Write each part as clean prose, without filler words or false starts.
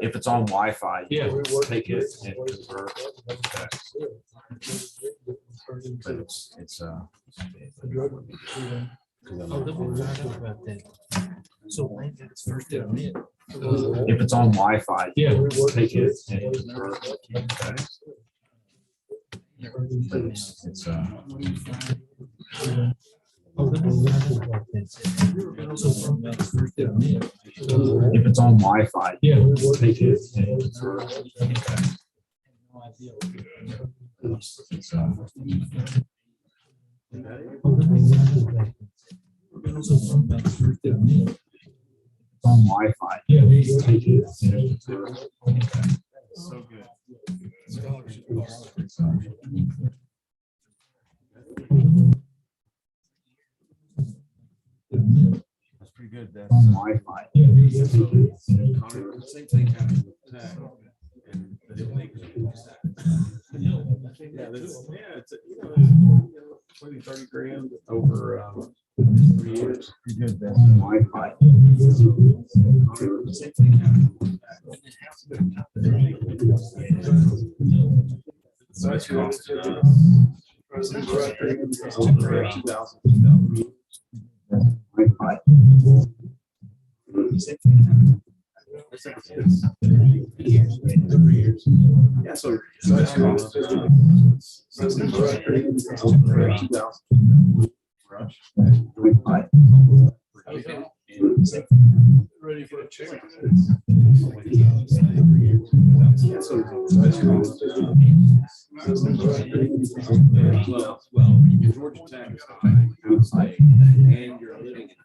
if it's on Wi-Fi, you can take it and convert. But it's So it's first day. if it's on Wi-Fi, you can take it and convert. But it's if it's on Wi-Fi, take it and convert. On Wi-Fi, take it and convert. So good. That's pretty good. That's on Wi-Fi. Same thing happened with tech, and they make it's 20-30 grand over 3 years. Pretty good. That's on Wi-Fi. Same thing happened with tech. So that's your Wi-Fi. Yeah, so that's your Wi-Fi. ready for a chicken. Well, Georgetown is high, and you're living in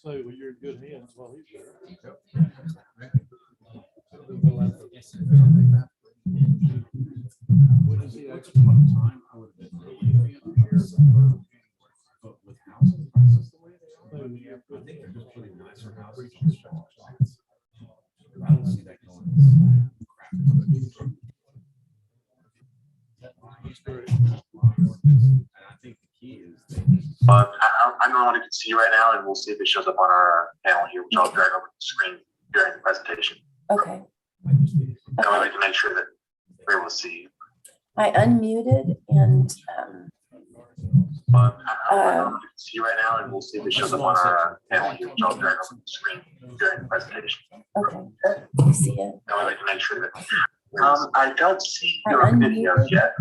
So well, you're in good hands while he's there. When is he actually on time? I would have been but with housing prices the way they are, I think they're just putting nicer houses. I don't see that going. And I think the key is I'm the one who can see you right now, and we'll see if it shows up on our panel here, which I'll drag over the screen during the presentation. Okay. And I like to make sure that we're able to see you. I unmuted and I'm the one who can see you right now, and we'll see if it shows up on our panel here, which I'll drag over the screen during the presentation. okay. You see it? And I like to make sure that I don't see I your video unmuted yet.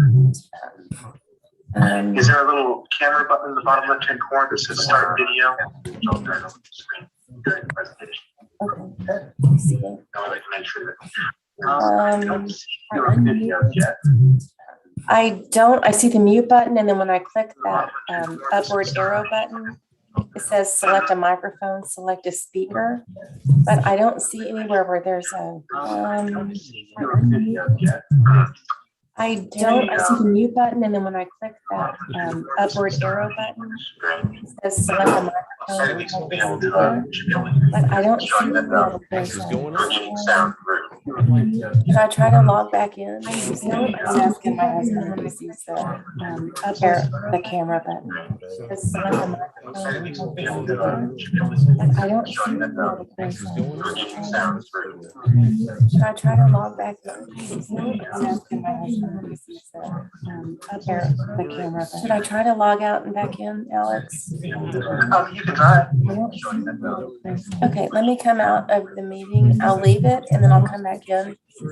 and, Is there a little camera button in the bottom left-hand corner that says start video? Which I'll drag over the screen during the presentation. okay. You see it? And I like to make sure that I don't see I your video unmuted. yet. I don't. I see the mute button, and then when I click that upward arrow button, it says select a microphone, select a speaker, but I don't see anywhere where there's a. I don't. I see the mute button, and then when I click that upward arrow button, it says select a microphone, select a speaker, but I don't see anywhere where there's a. If I try to log back in, I was asking my husband when he sees the the camera button. It's select a microphone, but I don't see anywhere where there's a. Should I try to log back in? I was asking my husband when he sees the camera button. Should I try to log out and back in, Alex? You can try. Okay, let me come out of the meeting. I'll leave it and then I'll come back in All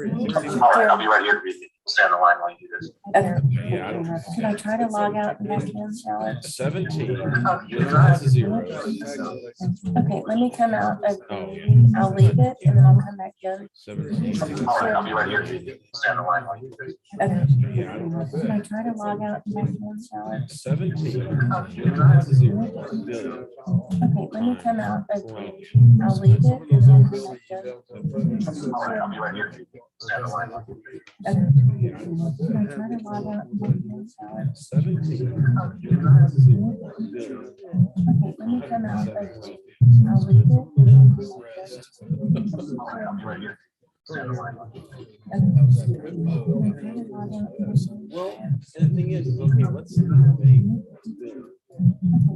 right, I'll be right here. Stay on the line while you do this. Okay. Yeah, I don't. Can I try to log out and back in, Alex? 17 with lots of zeros. Okay, let me come out of, Oh, yeah. I'll leave it and then I'll come back in. 17. All right, I'll be right here. Stay on the line while you do this. Okay. Yeah, I don't. Can I try to log out and back in, Alex? 17 with lots of zeros. Okay, let me come out of, I'll leave it and then I'll come back in. All right, I'll be right here. Stay on the line while you do this. Okay. Can I try to log out and back in, Alex? 17 with lots of zeros. Okay, let me come out of, I'll leave it and then I'll come back in. All right, I'll be right here. Stay on the line while you do this. Okay. Can I try to log out and back in? Well, and the thing is, okay, let's see. Okay,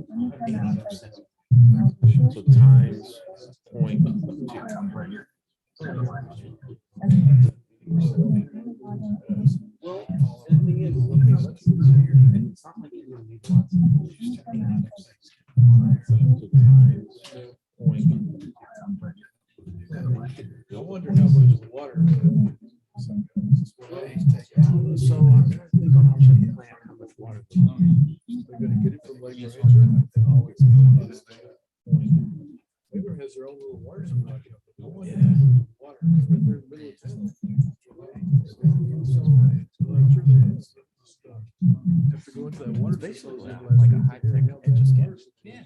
let me come out of, So times 0.2. Well, and the thing is, okay, let's see. And it's not like you're gonna need lots of so times 0.2. I wonder how much water. So I'm trying to think on how much plant, how much water. They're gonna get it from Lake Ranger. Acre has their own little water supply. Water right there in the middle of town. Have to go into that water. Basically, like a high tech etch a sketch. Yeah.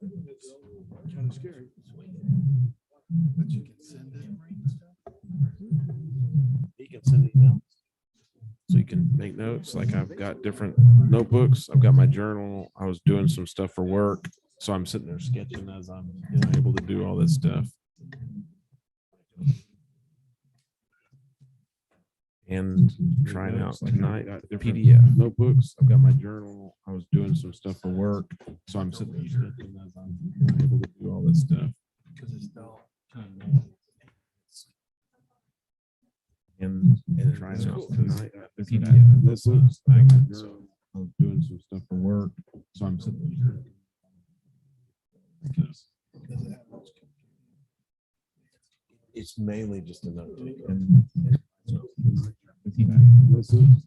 It's kind of scary. But you can send it. You can send email. So you can make notes. Like I've got different notebooks. I've got my journal. I was doing some stuff for work. So I'm sitting there sketching as I'm able to do all this stuff. And trying out tonight the PDF notebooks. I've got my journal. I was doing some stuff for work. So I'm sitting there sketching as I'm able to do all this stuff. Because it's dull. And trying out tonight the PDF notebooks. I was doing some stuff for work. So I'm sitting there. It's mainly just a note taker. And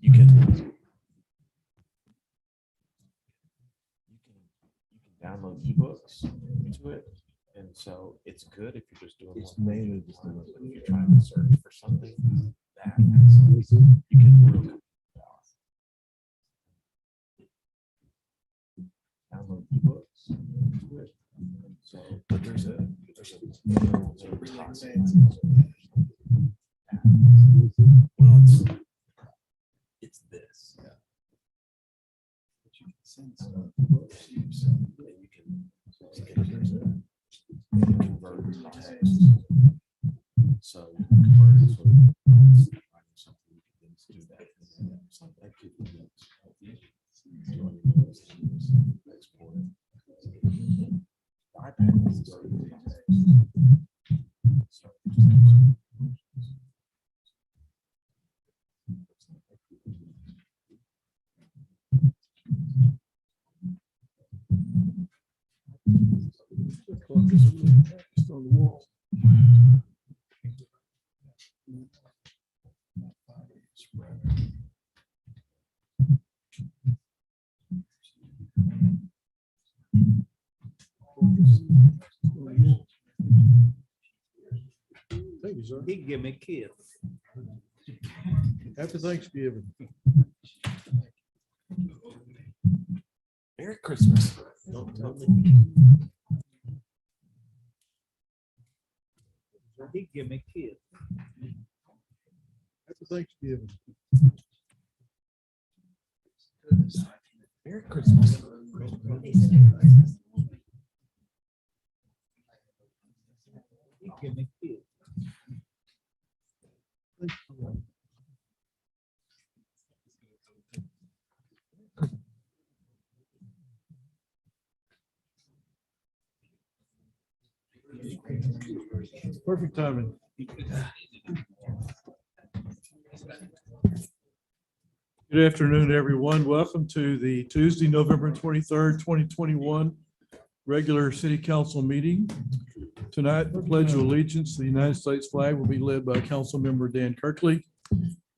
you can download ebooks to it, and so it's good if you're just doing. It's mainly just a note. If you're trying to search for something that you can really download ebooks to it. So, but there's a well, it's this. Yeah. But you can send stuff. You can convert it to text. So you can convert it to something you can do that. Something that could be export it. iPad is Just on the wall. Thank you, sir. He can give me a kiss. Happy Thanksgiving. Merry Christmas. Don't tell me. He can give me a kiss. Happy Thanksgiving. Merry Christmas. He can give me a kiss. Perfect timing. Good afternoon, everyone. Welcome to the Tuesday, November 23rd, 2021 regular City Council meeting. Tonight, the Pledge of Allegiance to the United States flag will be led by Councilmember Dan Kirkley.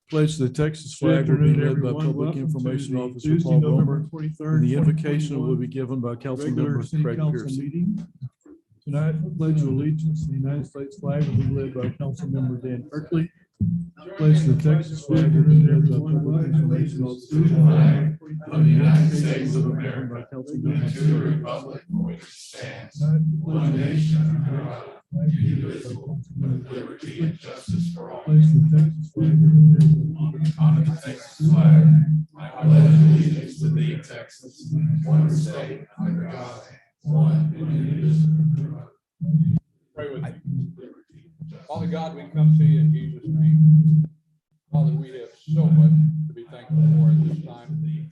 Pledge to the Texas flag will be led by Public Information Officer Paul Wilmer. And the invocation will be given by Councilmember Craig Pierce. Tonight, the Pledge of Allegiance to the United States flag will be led by Councilmember Dan Kirkley. Pledge to the Texas flag will be led by Public Information Officer Paul Wilmer. And the invocation will be given by Councilmember Craig Pierce. One nation under God, indivisible, with liberty and justice for all. On the Texas flag, I pledge allegiance to thee, Texas, one state under God, one indivisible. Pray with me. Father God, we come to you in Jesus' name. Father, we have so much to be thankful for at this time. We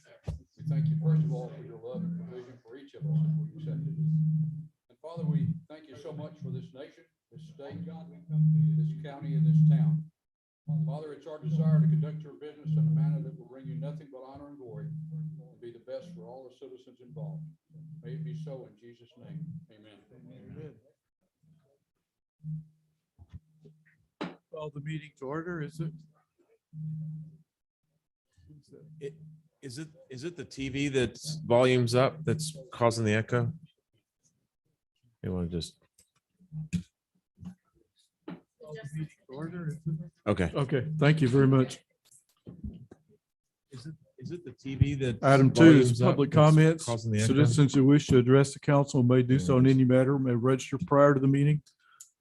thank you, first of all, for your love and provision for each of us that we accepted. And Father, we thank you so much for this nation, this state, God, we come to you, this county, and this town. Father, it's our desire to conduct your business in a manner that will bring you nothing but honor and glory and be the best for all the citizens involved. May it be so in Jesus' name. Amen. Amen. Call the meeting to order, is it? Is it the TV that's volumes up that's causing the echo? You want to just. Okay. Okay, thank you very much. Is it the TV that? Item 2 is public comments. Citizens who wish to address the council may do so in any matter, may register prior to the meeting.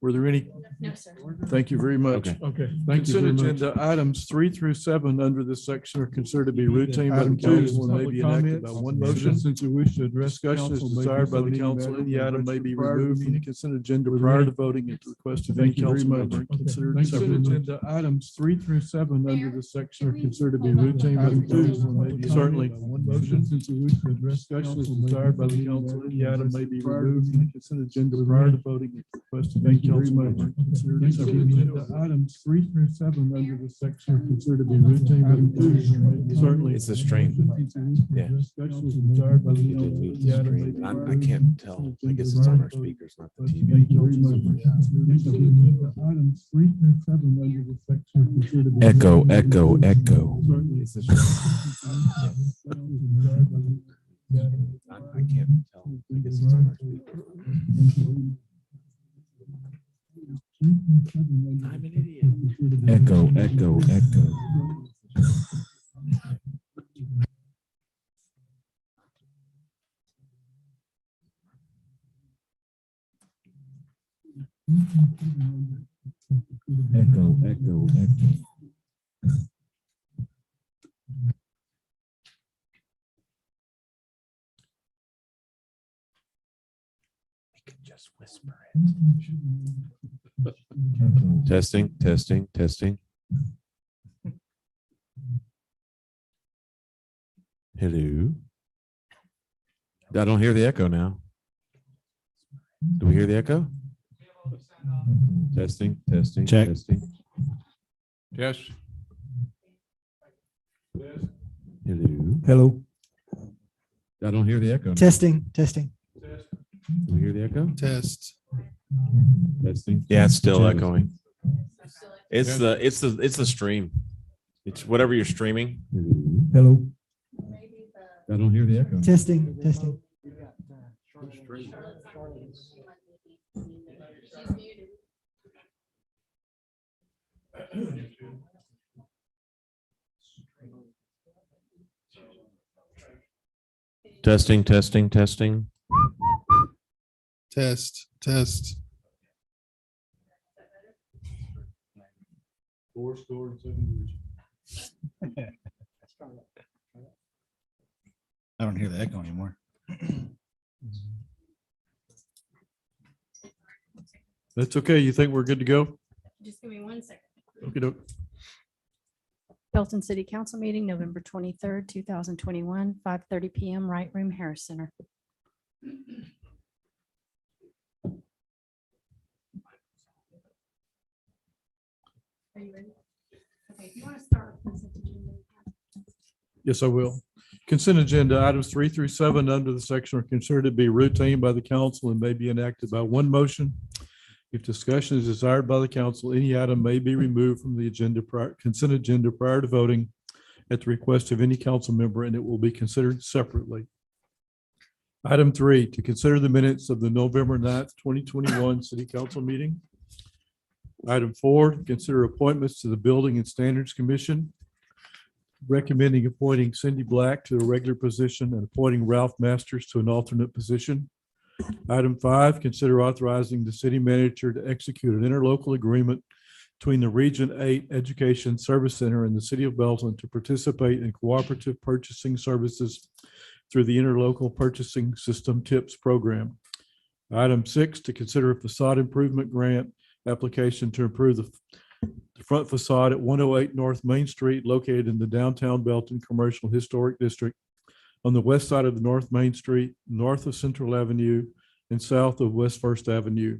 Were there any? No, sir. Thank you very much. Okay. Thank you. Consent agenda items 3 through 7 under this section are considered to be routine by the council and may be enacted by one motion. Since you wish to address discussion is desired by the council, any item may be removed from the consent agenda prior to voting at the request of any council member. Considered consent agenda items 3 through 7 under this section are considered to be routine by the council and may be certainly one motion. Since you wish to address discussion is desired by the council, any item may be removed from the consent agenda prior to voting at the request of any council member. Items 3 through 7 under this section are considered to be routine. Certainly. It's a stream. Yeah. I can't tell. I guess it's on our speakers, not the TV. Items 3 through 7 under this section are considered to be Echo, echo, echo. It's a stream. I can't tell. I guess it's on our speakers. I'm an idiot. Echo, echo, echo. Echo, echo, echo. We could just whisper it. Testing, testing, testing. Hello. I don't hear the echo now. Do we hear the echo? Testing, testing, Check. testing. Yes. Hello. Hello. I don't hear the echo now. Testing, testing. Do we hear the echo? Test. Testing. Yeah, it's still Check. echoing. It's the stream. It's whatever you're streaming. Hello. I don't hear the echo. Testing, testing. Testing, testing, testing. Test, test. I don't hear the echo anymore. That's okay. You think we're good to go? Just give me 1 second. Okay. Belton City Council meeting, November 23rd, 2021, 5:30 PM, Right Room, Harris Center. Are you ready? Okay, if you want to start with consent agenda. Yes, I will. Consent agenda items 3 through 7 under the section are considered to be routine by the council and may be enacted by one motion. If discussion is desired by the council, any item may be removed from the consent agenda prior to voting at the request of any council member, and it will be considered separately. Item 3, to consider the minutes of the November 9th, 2021 City Council meeting. Item 4, to consider appointments to the Building and Standards Commission. Recommending appointing Cindy Black to a regular position and appointing Ralph Masters to an alternate position. Item 5, consider authorizing the city manager to execute an interlocal agreement between the Region 8 Education Service Center and the city of Belton to participate in cooperative purchasing services through the Interlocal Purchasing System TIPS program. Item 6, to consider a facade improvement grant application to improve the front facade at 108 North Main Street, located in the downtown Belton Commercial Historic District on the west side of the North Main Street, north of Central Avenue, and south of West First Avenue.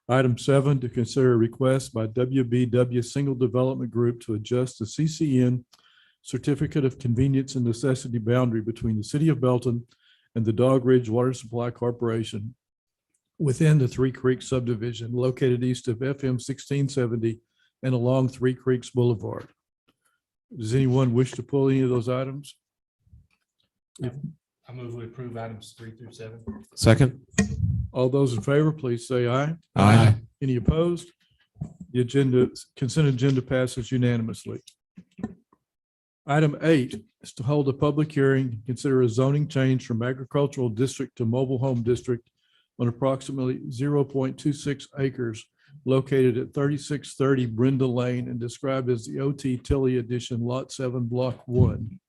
Item 7, to consider a request by WBW Single Development Group to adjust the CCN Certificate of Convenience and Necessity boundary between the city of Belton and the Dog Ridge Water Supply Corporation within the Three Creeks subdivision located east of FM 1670 and along Three Creeks Boulevard. Does anyone wish to pull any of those items? I move we approve items 3 through 7. Second. All those in favor, please say aye. Aye. Any opposed? The consent agenda passes unanimously. Item 8 is to hold a public hearing and consider a zoning change from agricultural district to mobile home district on approximately 0.26 acres located at 3630 Brenda Lane and described as the OT Tilly Edition Lot 7 Block 1.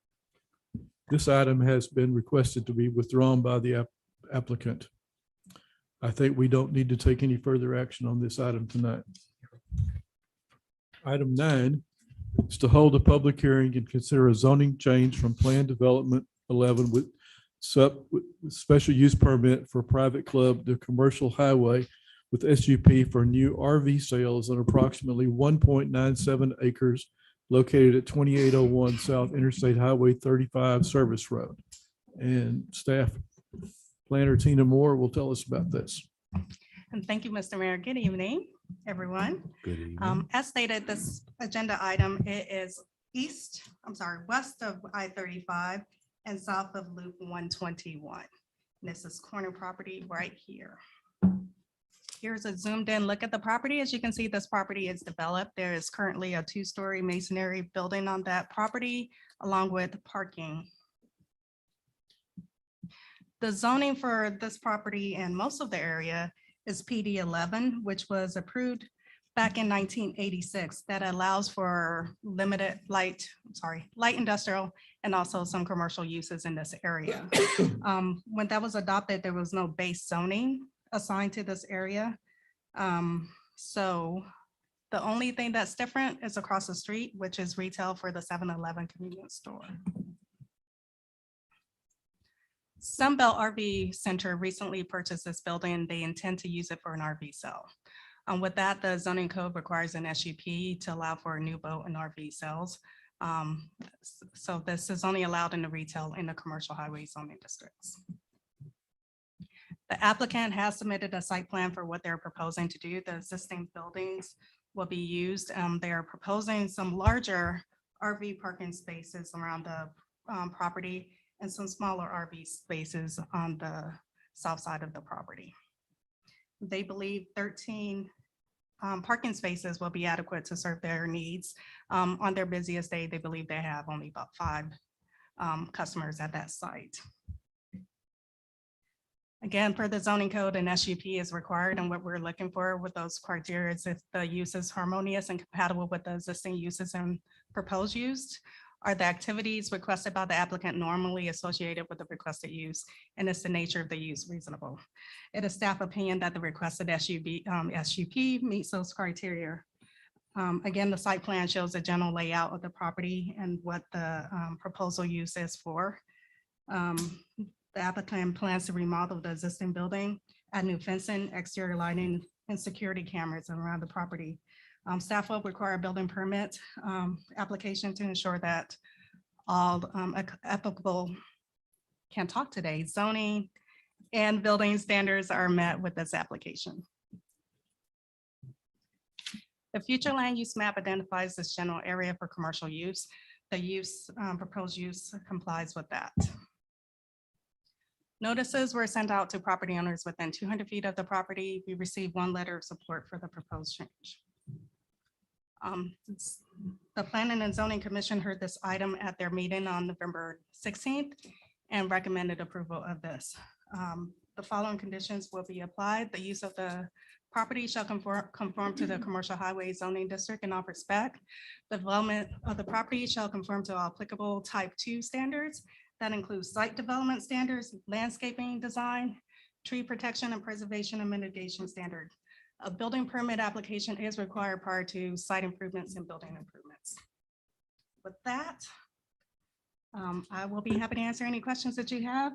This item has been requested to be withdrawn by the applicant. I think we don't need to take any further action on this item tonight. Item 9 is to hold a public hearing and consider a zoning change from Plan Development 11 with special use permit for private club to commercial highway with SUP for new RV sales on approximately 1.97 acres located at 2801 South Interstate Highway 35 Service Road. And staff planner Tina Moore will tell us about this. And thank you, Mr. Mayor. Good evening, everyone. Good evening. As stated, this agenda item, it is west of I-35 and south of Loop 121. And this is corner property right here. Here's a zoomed in look at the property. As you can see, this property is developed. There is currently a 2-story masonry building on that property, along with parking. The zoning for this property and most of the area is PD 11, which was approved back in 1986, that allows for limited light industrial and also some commercial uses in this area. When that was adopted, there was no base zoning assigned to this area. So the only thing that's different is across the street, which is retail for the 7-Eleven convenience store. Sunbelt RV Center recently purchased this building. They intend to use it for an RV sale. With that, the zoning code requires an SUP to allow for new boat and RV sales. So this is only allowed in the retail and the commercial highway zoning districts. The applicant has submitted a site plan for what they're proposing to do. The existing buildings will be used. They are proposing some larger RV parking spaces around the property and some smaller RV spaces on the south side of the property. They believe 13 parking spaces will be adequate to serve their needs. On their busiest day, they believe they have only about 5 customers at that site. Again, per the zoning code, an SUP is required, and what we're looking for with those criteria is if the use is harmonious and compatible with the existing uses and proposed use. Are the activities requested by the applicant normally associated with the requested use, and is the nature of the use reasonable? It is staff opinion that the requested SUP meets those criteria. Again, the site plan shows a general layout of the property and what the proposal use is for. The applicant plans to remodel the existing building, add new fencing, exterior lighting, and security cameras around the property. Staff will require a building permit application to ensure that all applicable zoning and building standards are met with this application. The future land use map identifies this general area for commercial use. The proposed use complies with that. Notices were sent out to property owners within 200 feet of the property. We received 1 letter of support for the proposed change. The Planning and Zoning Commission heard this item at their meeting on November 16th and recommended approval of this. The following conditions will be applied. The use of the property shall conform to the commercial highway zoning district in all respect. The development of the property shall conform to all applicable type 2 standards. That includes site development standards, landscaping design, tree protection and preservation and mitigation standard. A building permit application is required prior to site improvements and building improvements. With that, I will be happy to answer any questions that you have.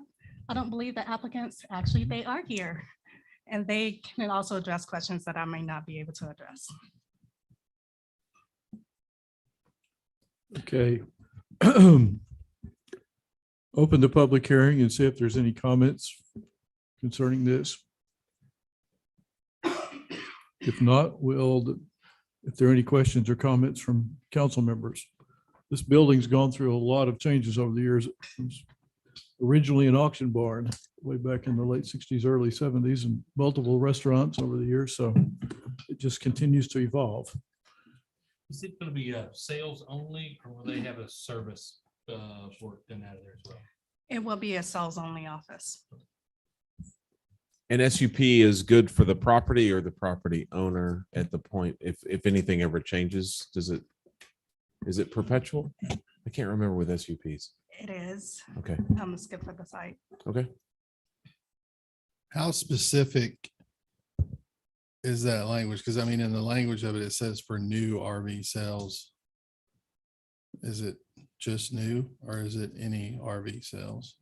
I don't believe the applicants, actually, they are here. And they can also address questions that I may not be able to address. Okay. Open the public hearing and see if there's any comments concerning this. If not, if there are any questions or comments from council members. This building's gone through a lot of changes over the years. It was originally an auction barn way back in the late 60s, early 70s, and multiple restaurants over the years. So it just continues to evolve. Is it going to be sales only, or will they have a service work done out of there as well? It will be a sales only office. And SUP is good for the property or the property owner at the point, if anything ever changes, is it perpetual? I can't remember with SUPs. It is. Okay. I'm skip for the site. Okay. How specific is that language? Because I mean, in the language of it, it says for new RV sales. Is it just new or is it any RV sales?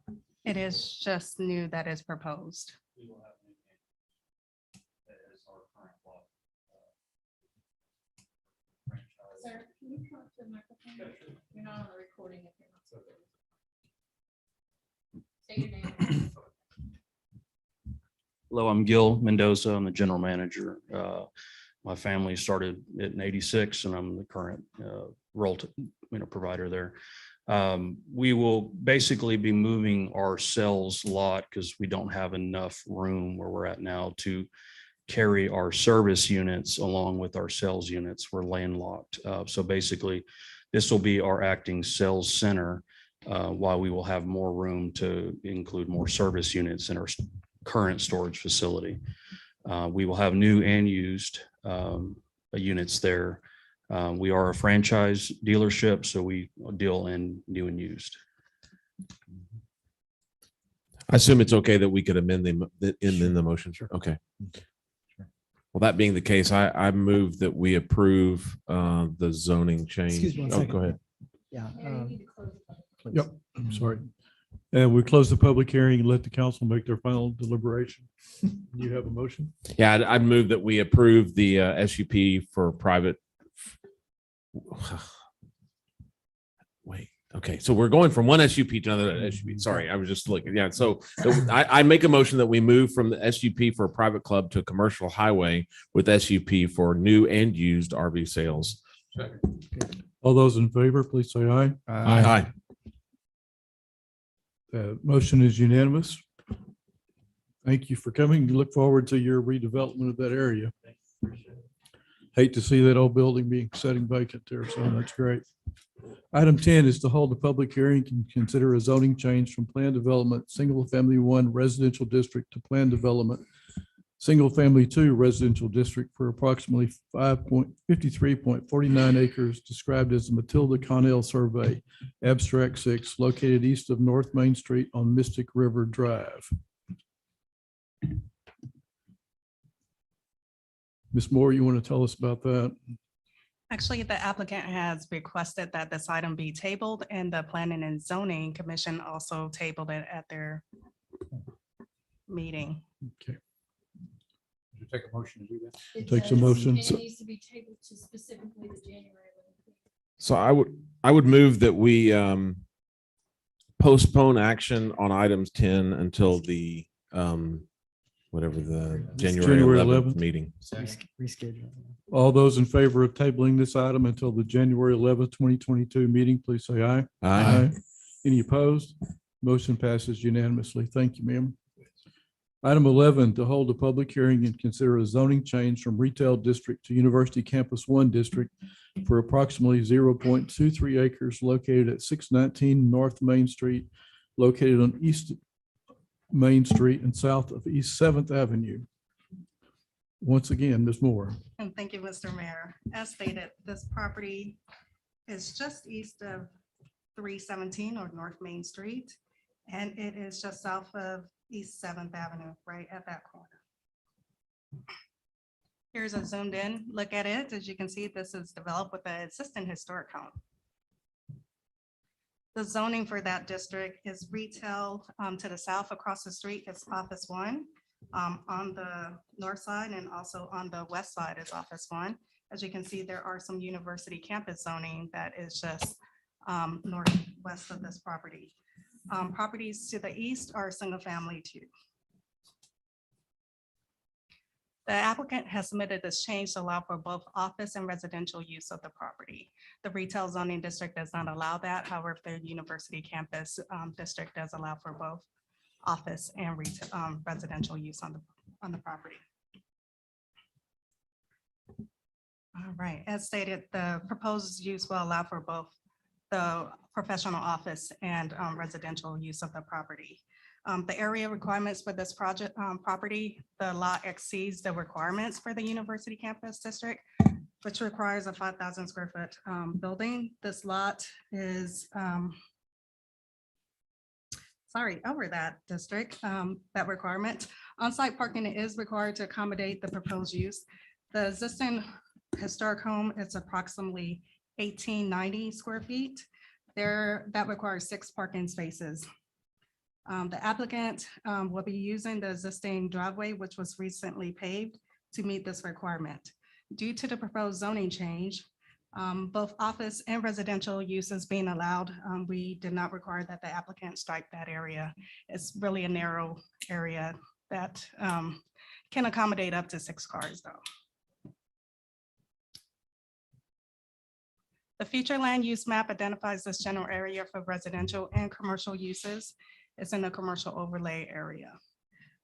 It is just new that is proposed. Sir, can you come up to the microphone? You're not on the recording if you're not. Say your name. Hello, I'm Gil Mendoza. I'm the general manager. My family started it in '86, and I'm the current role provider there. We will basically be moving our sales lot because we don't have enough room where we're at now to carry our service units along with our sales units. We're landlocked. So basically, this will be our acting sales center while we will have more room to include more service units in our current storage facility. We will have new and used units there. We are a franchise dealership, so we deal in new and used. I assume it's okay that we could amend the motion. Sure. Okay. Well, that being the case, I move that we approve the zoning change. Excuse me one Oh, second. go ahead. Yeah. Yep, I'm sorry. And we close the public hearing and let the council make their final deliberation. You have a motion? Yeah, I'd move that we approve the SUP for private. Wait, okay, so we're going from one SUP to another SUP. Sorry, I was just looking. Yeah, so I make a motion that we move from the SUP for a private club to a commercial highway with SUP for new and used RV sales. All those in favor, please say aye. Aye. The motion is unanimous. Thank you for coming. Look forward to your redevelopment of that area. Hate to see that old building being sitting vacant there, so that's great. Item 10 is to hold a public hearing and consider a zoning change from plan development, single family 1 residential district to plan development, single family 2 residential district for approximately 53.49 acres described as the Matilda Connell Survey, Abstract 6, located east of North Main Street on Mystic River Drive. Ms. Moore, you want to tell us about that? Actually, the applicant has requested that this item be tabled, and the Planning and Zoning Commission also tabled it at their meeting. Okay. Did you take a motion to do that? It Takes a does, motion. and it needs to be tabled to specifically the January 11th. So I would move that we postpone action on items 10 until the whatever the It's January January 11th 11th. meeting. Reschedule. All those in favor of tabling this item until the January 11th, 2022 meeting, please say aye. Aye. Any opposed? Motion passes unanimously. Thank you, ma'am. Item 11, to hold a public hearing and consider a zoning change from retail district to University Campus 1 district for approximately 0.23 acres located at 619 North Main Street, located on East Main Street and south of East 7th Avenue. Once again, Ms. Moore. And thank you, Mr. Mayor. As stated, this property is just east of 317 or North Main Street, and it is just south of East 7th Avenue, right at that corner. Here's a zoomed in look at it. As you can see, this is developed with an existing historic home. The zoning for that district is retail to the south across the street is Office 1. On the north side and also on the west side is Office 1. As you can see, there are some university campus zoning that is just northwest of this property. Properties to the east are single family too. The applicant has submitted this change to allow for both office and residential use of the property. The retail zoning district does not allow that. However, the university campus district does allow for both office and retail residential use on the property. All right, as stated, the proposed use will allow for both the professional office and residential use of the property. The area requirements for this project property, the lot exceeds the requirements for the university campus district, which requires a 5,000 square foot building. This lot is over that district, that requirement. On-site parking is required to accommodate the proposed use. The existing historic home is approximately 1890 square feet. That requires 6 parking spaces. The applicant will be using the existing driveway, which was recently paved, to meet this requirement. Due to the proposed zoning change, both office and residential uses being allowed, we did not require that the applicant strike that area. It's really a narrow area that can accommodate up to 6 cars though. The future land use map identifies this general area for residential and commercial uses. It's in the commercial overlay area.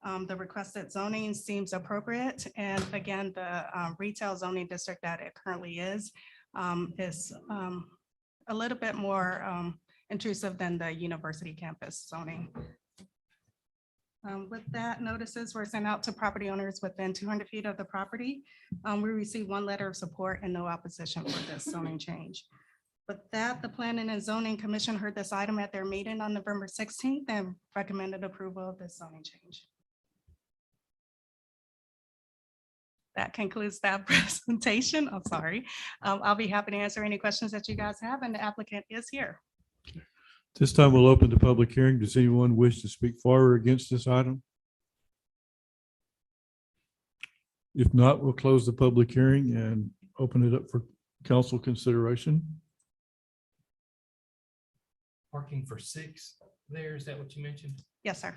The requested zoning seems appropriate. And again, the retail zoning district that it currently is a little bit more intrusive than the university campus zoning. With that, notices were sent out to property owners within 200 feet of the property. We received 1 letter of support and no opposition for this zoning change. With that, the Planning and Zoning Commission heard this item at their meeting on November 16th and recommended approval of this zoning change. That concludes that presentation. I'm sorry. I'll be happy to answer any questions that you guys have, and the applicant is here. This time we'll open the public hearing. Does anyone wish to speak for or against this item? If not, we'll close the public hearing and open it up for council consideration. Parking for 6 there, is that what you mentioned? Yes, sir.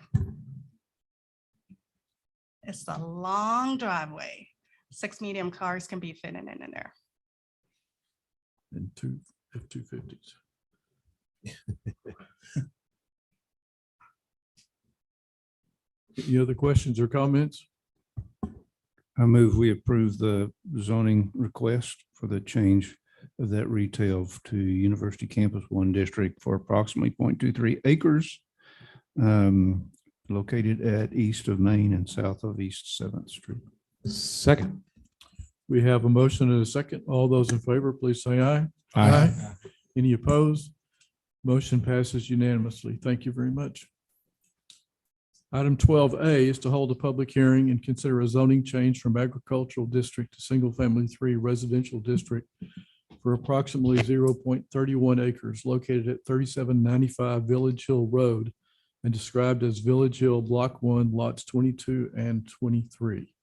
It's a long driveway. 6 medium cars can be fitting in there. And 2 F-250s. Any other questions or comments? I move we approve the zoning request for the change of that retail to University Campus 1 district for approximately 0.23 acres located at east of Main and south of East 7th Street. Second. We have a motion and a second. All those in favor, please say aye. Aye. Any opposed? Motion passes unanimously. Thank you very much. Item 12A is to hold a public hearing and consider a zoning change from agricultural district to single family 3 residential district for approximately 0.31 acres located at 3795 Village Hill Road and described as Village Hill Block 1, lots 22 and 23.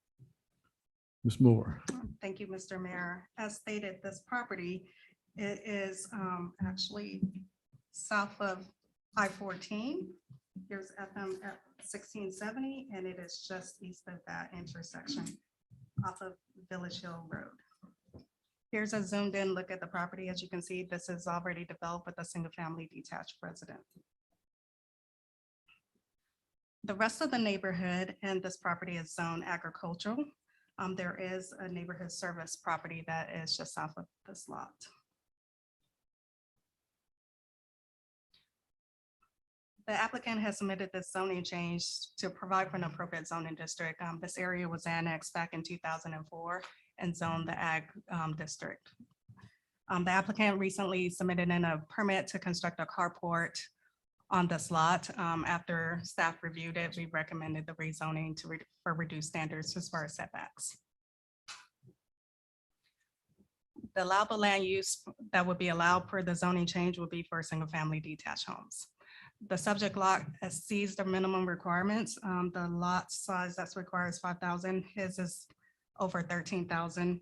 Ms. Moore. Thank you, Mr. Mayor. As stated, this property it is actually south of I-14. Here's FM at 1670, and it is just east of that intersection off of Village Hill Road. Here's a zoomed in look at the property. As you can see, this is already developed with a single family detached residence. The rest of the neighborhood and this property is zoned agricultural. There is a neighborhood service property that is just south of this lot. The applicant has submitted this zoning change to provide for an appropriate zoning district. This area was annexed back in 2004 and zoned the ag district. The applicant recently submitted in a permit to construct a carport on this lot. After staff reviewed it, we recommended the rezoning for reduced standards as far as setbacks. The allowable land use that would be allowed per the zoning change would be for single family detached homes. The subject lot exceeds the minimum requirements. The lot size that's required is 5,000. His is over 13,000.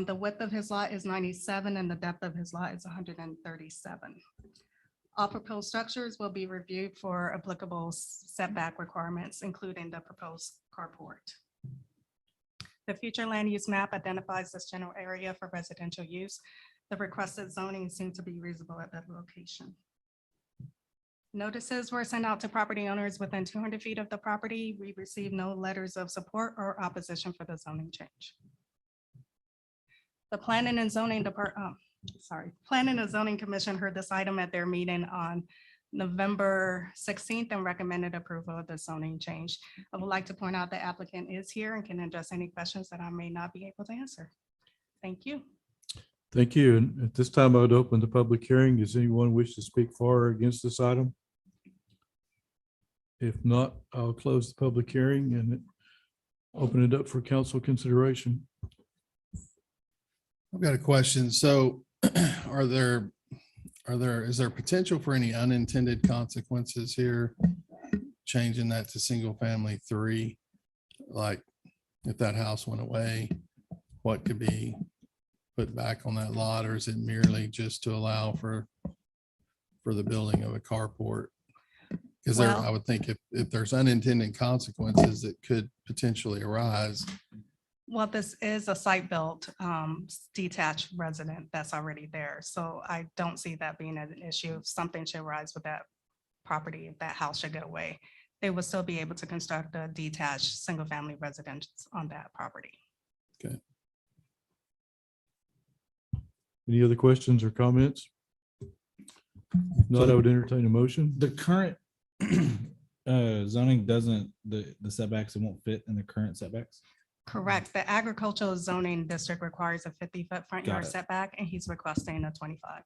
The width of his lot is 97 and the depth of his lot is 137. All proposed structures will be reviewed for applicable setback requirements, including the proposed carport. The future land use map identifies this general area for residential use. The requested zoning seems to be reasonable at that location. Notices were sent out to property owners within 200 feet of the property. We received no letters of support or opposition for the zoning change. The Planning and Zoning Planning and Zoning Commission heard this item at their meeting on November 16th and recommended approval of the zoning change. I would like to point out the applicant is here and can address any questions that I may not be able to answer. Thank you. Thank you. And at this time, I would open the public hearing. Does anyone wish to speak for or against this item? If not, I'll close the public hearing and open it up for council consideration. I've got a question. So is there potential for any unintended consequences here? Changing that to single family 3, like if that house went away, what could be put back on that lot, or is it merely just to allow for the building of a carport? Because I would think if there's unintended consequences that could potentially arise. Well, this is a site-built detached resident that's already there. So I don't see that being an issue. If something should arise with that property, if that house should go away, they will still be able to construct a detached single-family residence on that property. Okay. Any other questions or comments? If not, I would entertain a motion. The current zoning doesn't, the setbacks, it won't fit in the current setbacks. Correct. The agricultural zoning district requires a 50-foot front Got yard it. setback, and he's requesting a 25.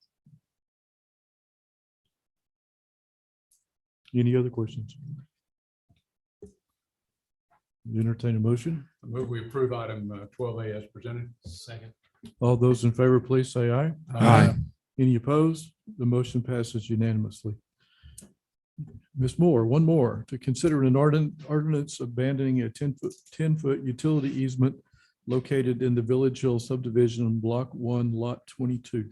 Any other questions? Entertain a motion. I move we approve item 12A as presented. Second. All those in favor, please say aye. Aye. Any opposed? The motion passes unanimously. Ms. Moore, one more. To consider an ordinance abandoning a 10-foot utility easement located in the Village Hill subdivision in Block 1, Lot 22.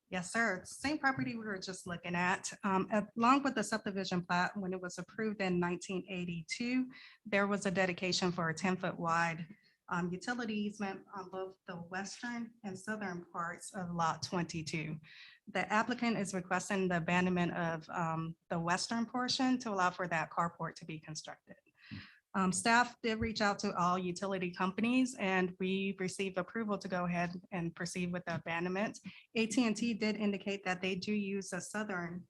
Yes, sir. Same property we were just looking at. Along with the subdivision plat, when it was approved in 1982, there was a dedication for a 10-foot wide utility easement on both the western and southern parts of Lot 22. The applicant is requesting the abandonment of the western portion to allow for that carport to be constructed. Staff did reach out to all utility companies and we received approval to go ahead and proceed with the abandonment. AT&T did indicate that they do use a southern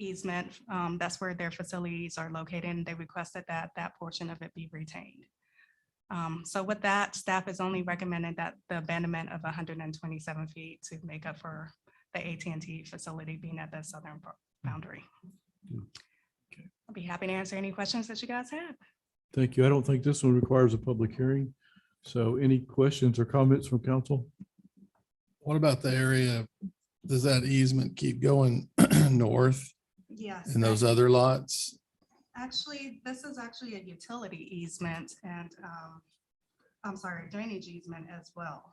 easement. That's where their facilities are located, and they requested that that portion of it be retained. So with that, staff is only recommending that the abandonment of 127 feet to make up for the AT&T facility being at the southern boundary. I'll be happy to answer any questions that you guys have. Thank you. I don't think this one requires a public hearing. So any questions or comments from council? What about the area? Does that easement keep going north Yes. in those other lots? Actually, this is actually a utility easement and I'm sorry, drainage easement as well.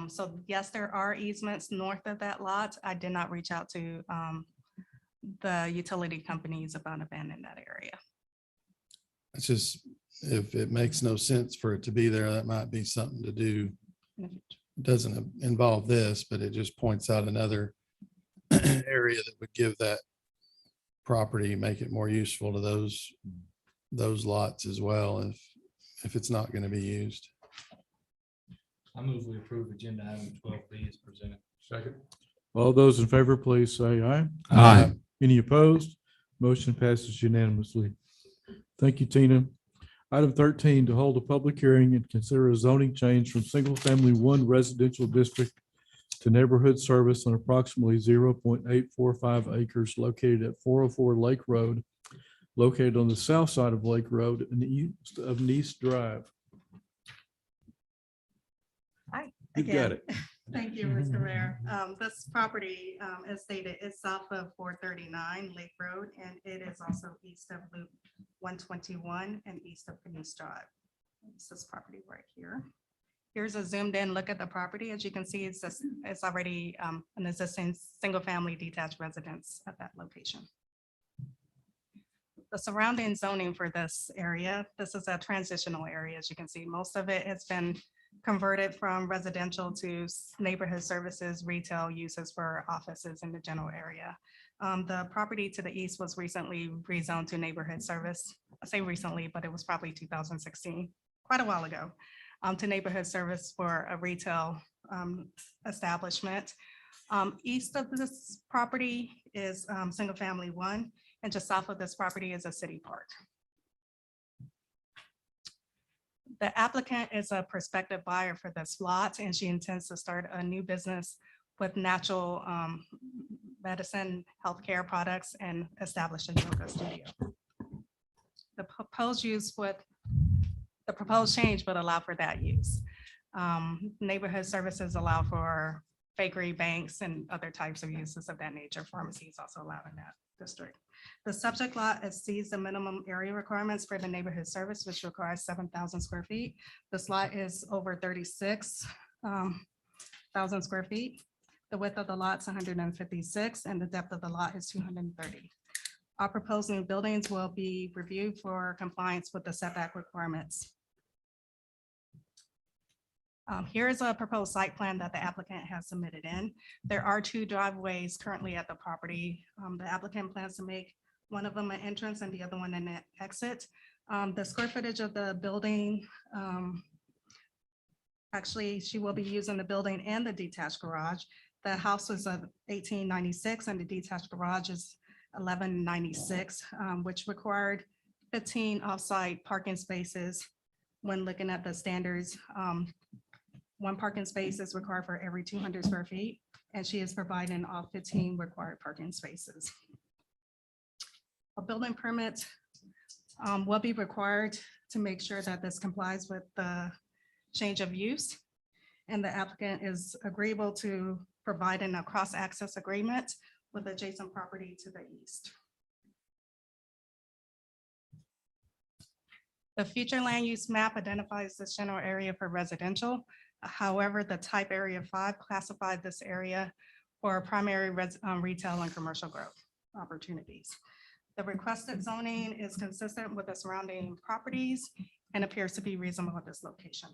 So yes, there are easements north of that lot. I did not reach out to the utility companies about abandoning that area. It's just, if it makes no sense for it to be there, that might be something to do. It doesn't involve this, but it just points out another area that would give that property, make it more useful to those lots as well, if it's not going to be used. I move we approve agenda item 12B as presented. Second. All those in favor, please say aye. Aye. Any opposed? Motion passes unanimously. Thank you, Tina. Item 13, to hold a public hearing and consider a zoning change from single-family 1 residential district to neighborhood service on approximately 0.845 acres located at 404 Lake Road, located on the south side of Lake Road and east of Nice Drive. Hi. You got it. Thank you, Mr. Mayor. This property is stated is south of 439 Lake Road, and it is also east of Loop 121 and east of Nice Drive. It's this property right here. Here's a zoomed in look at the property. As you can see, it's already an existing single-family detached residence at that location. The surrounding zoning for this area, this is a transitional area. As you can see, most of it has been converted from residential to neighborhood services, retail uses for offices in the general area. The property to the east was recently rezoned to neighborhood service. I say recently, but it was probably 2016, quite a while ago, to neighborhood service for a retail establishment. East of this property is single family 1, and just south of this property is a city park. The applicant is a prospective buyer for this lot, and she intends to start a new business with natural medicine, healthcare products, and establish a yoga studio. The proposed change would allow for that use. Neighborhood services allow for bakery, banks, and other types of uses of that nature. Pharmacies also allowed in that district. The subject lot exceeds the minimum area requirements for the neighborhood service, which requires 7,000 square feet. This lot is over 36,000 square feet. The width of the lot is 156, and the depth of the lot is 230. Our proposed new buildings will be reviewed for compliance with the setback requirements. Here is a proposed site plan that the applicant has submitted in. There are 2 driveways currently at the property. The applicant plans to make one of them an entrance and the other one an exit. The square footage of the building, actually, she will be using the building and the detached garage. The house was of 1896 and the detached garage is 1196, which required 15 off-site parking spaces. When looking at the standards, 1 parking space is required for every 200 square feet, and she is providing all 15 required parking spaces. A building permit will be required to make sure that this complies with the change of use, and the applicant is agreeable to providing a cross-access agreement with adjacent property to the east. The future land use map identifies this general area for residential. However, the type area 5 classified this area for primary retail and commercial growth opportunities. The requested zoning is consistent with the surrounding properties and appears to be reasonable at this location.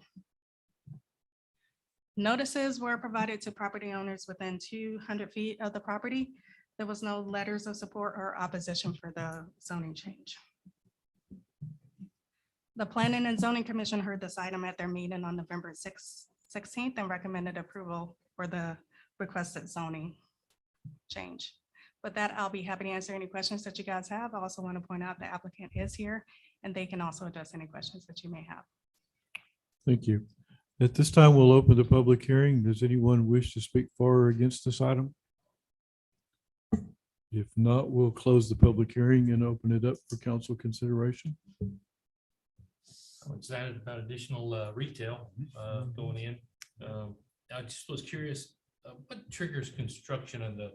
Notices were provided to property owners within 200 feet of the property. There was no letters of support or opposition for the zoning change. The Planning and Zoning Commission heard this item at their meeting on November 16th and recommended approval for the requested zoning change. With that, I'll be happy to answer any questions that you guys have. I also want to point out the applicant is here and they can also address any questions that you may have. Thank you. At this time, we'll open the public hearing. Does anyone wish to speak for or against this item? If not, we'll close the public hearing and open it up for council consideration. I'm excited about additional retail going in. I just was curious, what triggers construction of the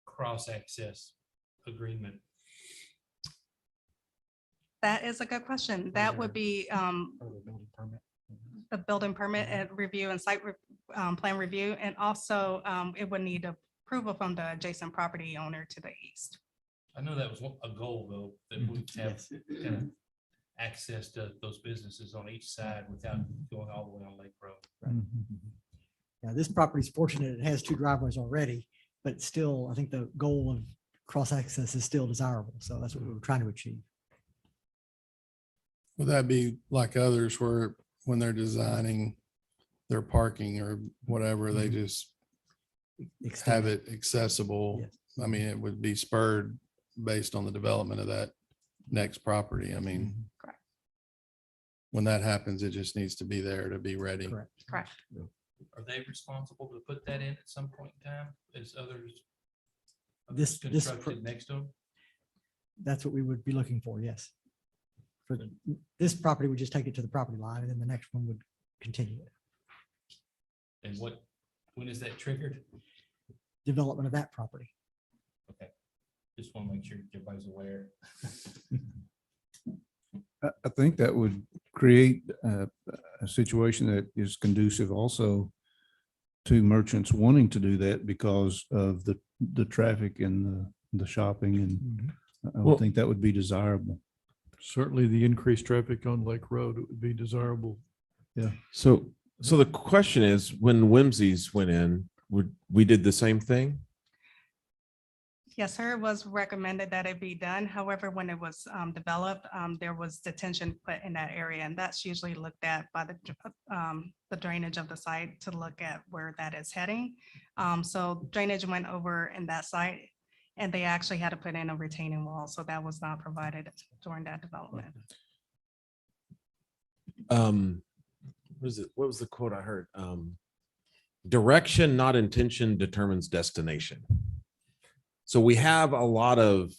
cross-access agreement? That is a good question. That would be the building permit and review and site plan review. And also it would need a approval from the adjacent property owner to the east. I know that was a goal though, that we have kind of access to those businesses on each side without going all the way on Lake Road. Yeah, this property is fortunate. It has 2 driveways already, but still, I think the goal of cross access is still desirable. So that's what we were trying to achieve. Would that be like others where when they're designing their parking or whatever, they just have it accessible? I mean, it would be spurred based on the development of that next property. I mean, Correct. when that happens, it just needs to be there to be ready. Correct. Are they responsible to put that in at some point in time as others? This Constructed next to them? That's what we would be looking for. Yes. For this property, we just take it to the property line, and then the next one would continue it. And when is that triggered? Development of that property. Okay. Just want to make sure everybody's aware. I think that would create a situation that is conducive also to merchants wanting to do that because of the traffic and the shopping, and I would think that would be desirable. Certainly the increased traffic on Lake Road, it would be desirable. Yeah. So the question is, when Whimsy's went in, we did the same thing? Yes, sir. It was recommended that it be done. However, when it was developed, there was detention put in that area, and that's usually looked at by the drainage of the site to look at where that is heading. So drainage went over in that site, and they actually had to put in a retaining wall, so that was not provided during that development. What was the quote I heard? Direction, not intention, determines destination. So we have a lot of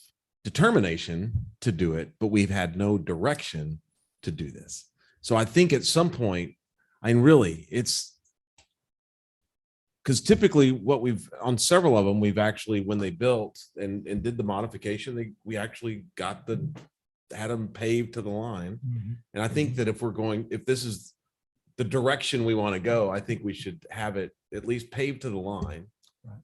determination to do it, but we've had no direction to do this. So I think at some point, I mean, really, it's because typically what on several of them, we've actually, when they built and did the modification, we actually had them paved to the line. And I think that if this is the direction we want to go, I think we should have it at least paved to the line.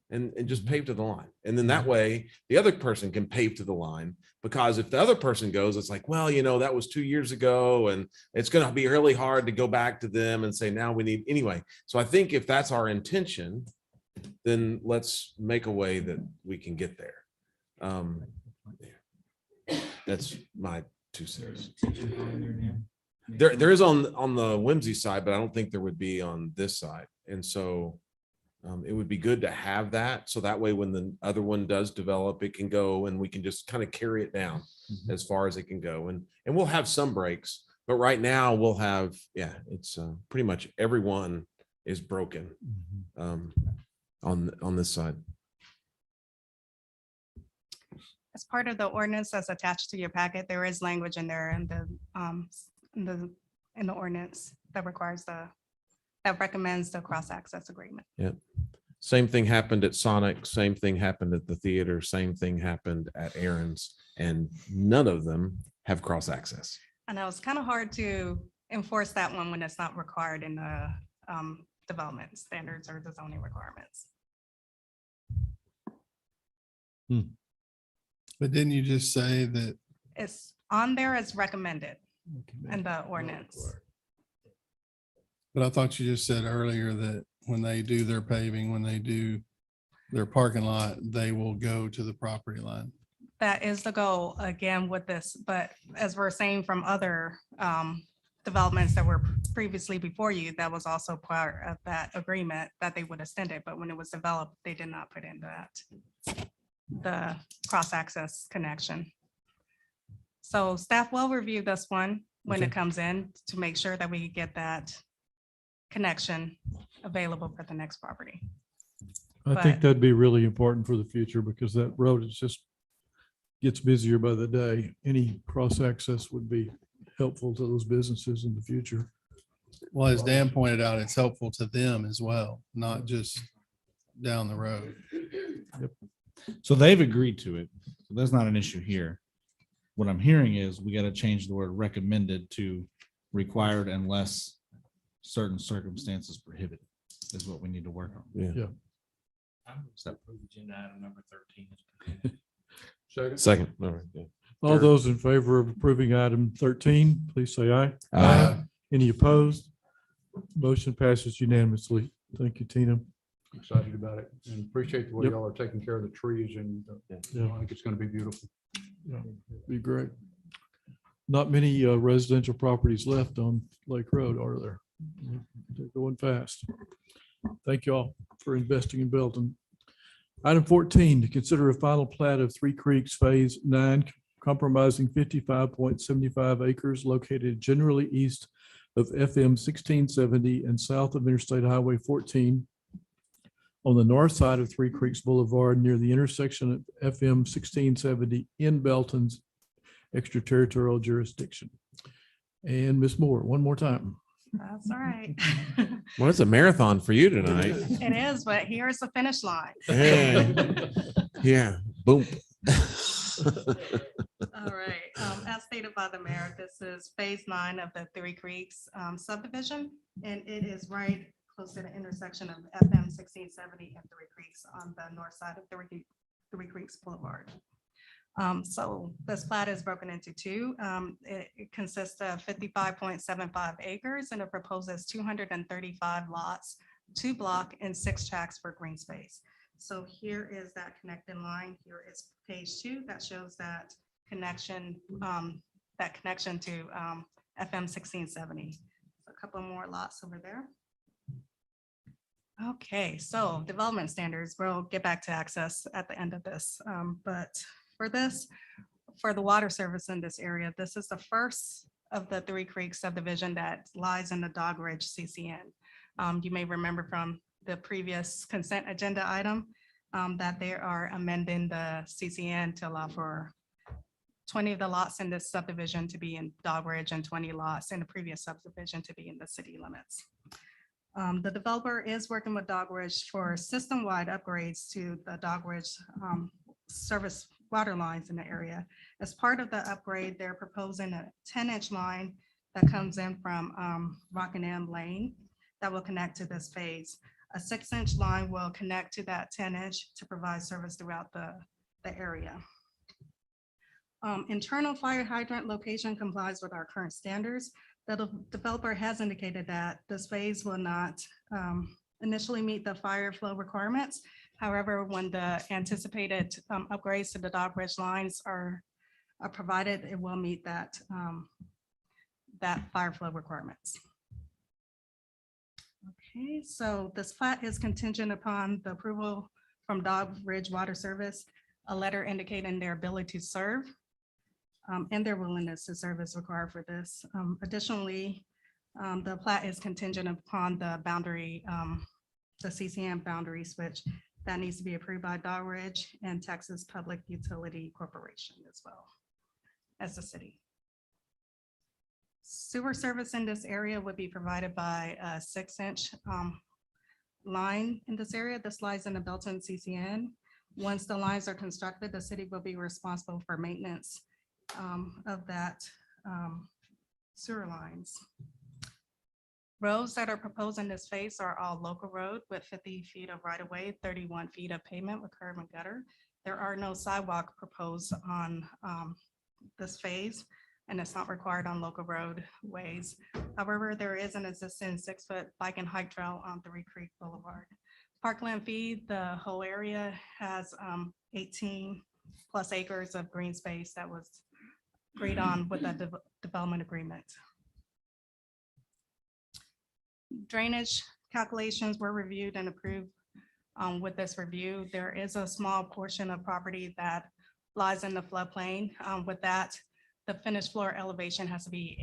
And just pave to the line. And then that way the other person can pave to the line, because if the other person goes, it's like, well, that was 2 years ago, and it's going to be really hard to go back to them and say, now we need anyway. So I think if that's our intention, then let's make a way that we can get there. That's my 2 cents. There is on the Whimsy side, but I don't think there would be on this side. And so it would be good to have that. So that way, when the other one does develop, it can go and we can just kind of carry it down as far as it can go. And we'll have some breaks, but right now we'll have, it's pretty much everyone is broken on this side. As part of the ordinance that's attached to your packet, there is language in there in the ordinance that recommends the cross-access agreement. Yep. Same thing happened at Sonic, same thing happened at the theater, same thing happened at Aaron's, and none of them have cross-access. And it was kind of hard to enforce that one when it's not required in the development standards or the zoning requirements. But didn't you just say that It's on there as recommended in the ordinance. But I thought you just said earlier that when they do their paving, when they do their parking lot, they will go to the property line. That is the goal again with this, but as we're saying from other developments that were previously before you, that was also part of that agreement that they would extend it. But when it was developed, they did not put in the cross-access connection. So staff will review this one when it comes in to make sure that we get that connection available for the next property. I think that'd be really important for the future, because that road is just gets busier by the day. Any cross access would be helpful to those businesses in the future. Well, as Dan pointed out, it's helpful to them as well, not just down the road. Yep. So they've agreed to it. So that's not an issue here. What I'm hearing is we got to change the word recommended to required unless certain circumstances prohibited is what we need to work on. Yeah. I'm going to approve agenda item number 13. is presented. Second. All right, yeah. All those in favor of approving item 13, please say aye. Aye. Any opposed? Motion passes unanimously. Thank you, Tina. Excited about it and appreciate the way Yep. y'all are taking care of the trees and I think it's going to be beautiful. Yeah, be great. Not many residential properties left on Lake Road, are there? They're going fast. Thank you all for investing in Belton. Item 14, to consider a final plat of Three Creeks Phase 9, compromising 55.75 acres located generally east of FM 1670 and south of Interstate Highway 14 on the north side of Three Creeks Boulevard near the intersection of FM 1670 in Belton's extraterritorial jurisdiction. And Ms. Moore, one more time. That's all right. Well, it's a marathon for you tonight. It is, but here's the finish line. Yeah. Yeah. Boom. All right. As stated by the mayor, this is phase 9 of the Three Creeks subdivision, and it is right close to the intersection of FM 1670 and Three Creeks on the north side of Three Creeks Boulevard. So this plat is broken into two. It consists of 55.75 acres and it proposes 235 lots, 2 block and 6 tracts for green space. So here is that connecting line. Here is page 2 that shows that connection to FM 1670. A couple more lots over there. Okay, so development standards, we'll get back to access at the end of this. But for the water service in this area, this is the first of the Three Creeks subdivision that lies in the Dog Ridge CCN. You may remember from the previous consent agenda item that they are amending the CCN to allow for 20 of the lots in this subdivision to be in Dog Ridge and 20 lots in the previous subdivision to be in the city limits. The developer is working with Dog Ridge for system-wide upgrades to the Dog Ridge service water lines in the area. As part of the upgrade, they're proposing a 10-inch line that comes in from Rockingham Lane that will connect to this phase. A 6-inch line will connect to that 10-inch to provide service throughout the area. Internal fire hydrant location complies with our current standards. The developer has indicated that this phase will not initially meet the fire flow requirements. However, when the anticipated upgrades to the Dog Ridge lines are provided, it will meet that fire flow requirements. Okay, so this plat is contingent upon the approval from Dog Ridge Water Service, a letter indicating their ability to serve and their willingness to serve is required for this. Additionally, the plat is contingent upon the boundary, the CCN boundary switch that needs to be approved by Dog Ridge and Texas Public Utility Corporation as well as the city. Sewer service in this area would be provided by a 6-inch line in this area. This lies in the Belton CCN. Once the lines are constructed, the city will be responsible for maintenance of that sewer lines. Roads that are proposed in this phase are all local road with 50 feet of right of way, 31 feet of pavement with curb and gutter. There are no sidewalk proposed on this phase, and it's not required on local roadways. However, there is an existing 6-foot bike and hike trail on Three Creek Boulevard. Parkland feed, the whole area has 18 plus acres of green space that was agreed on with that development agreement. Drainage calculations were reviewed and approved with this review. There is a small portion of property that lies in the floodplain. With that, the finished floor elevation has to be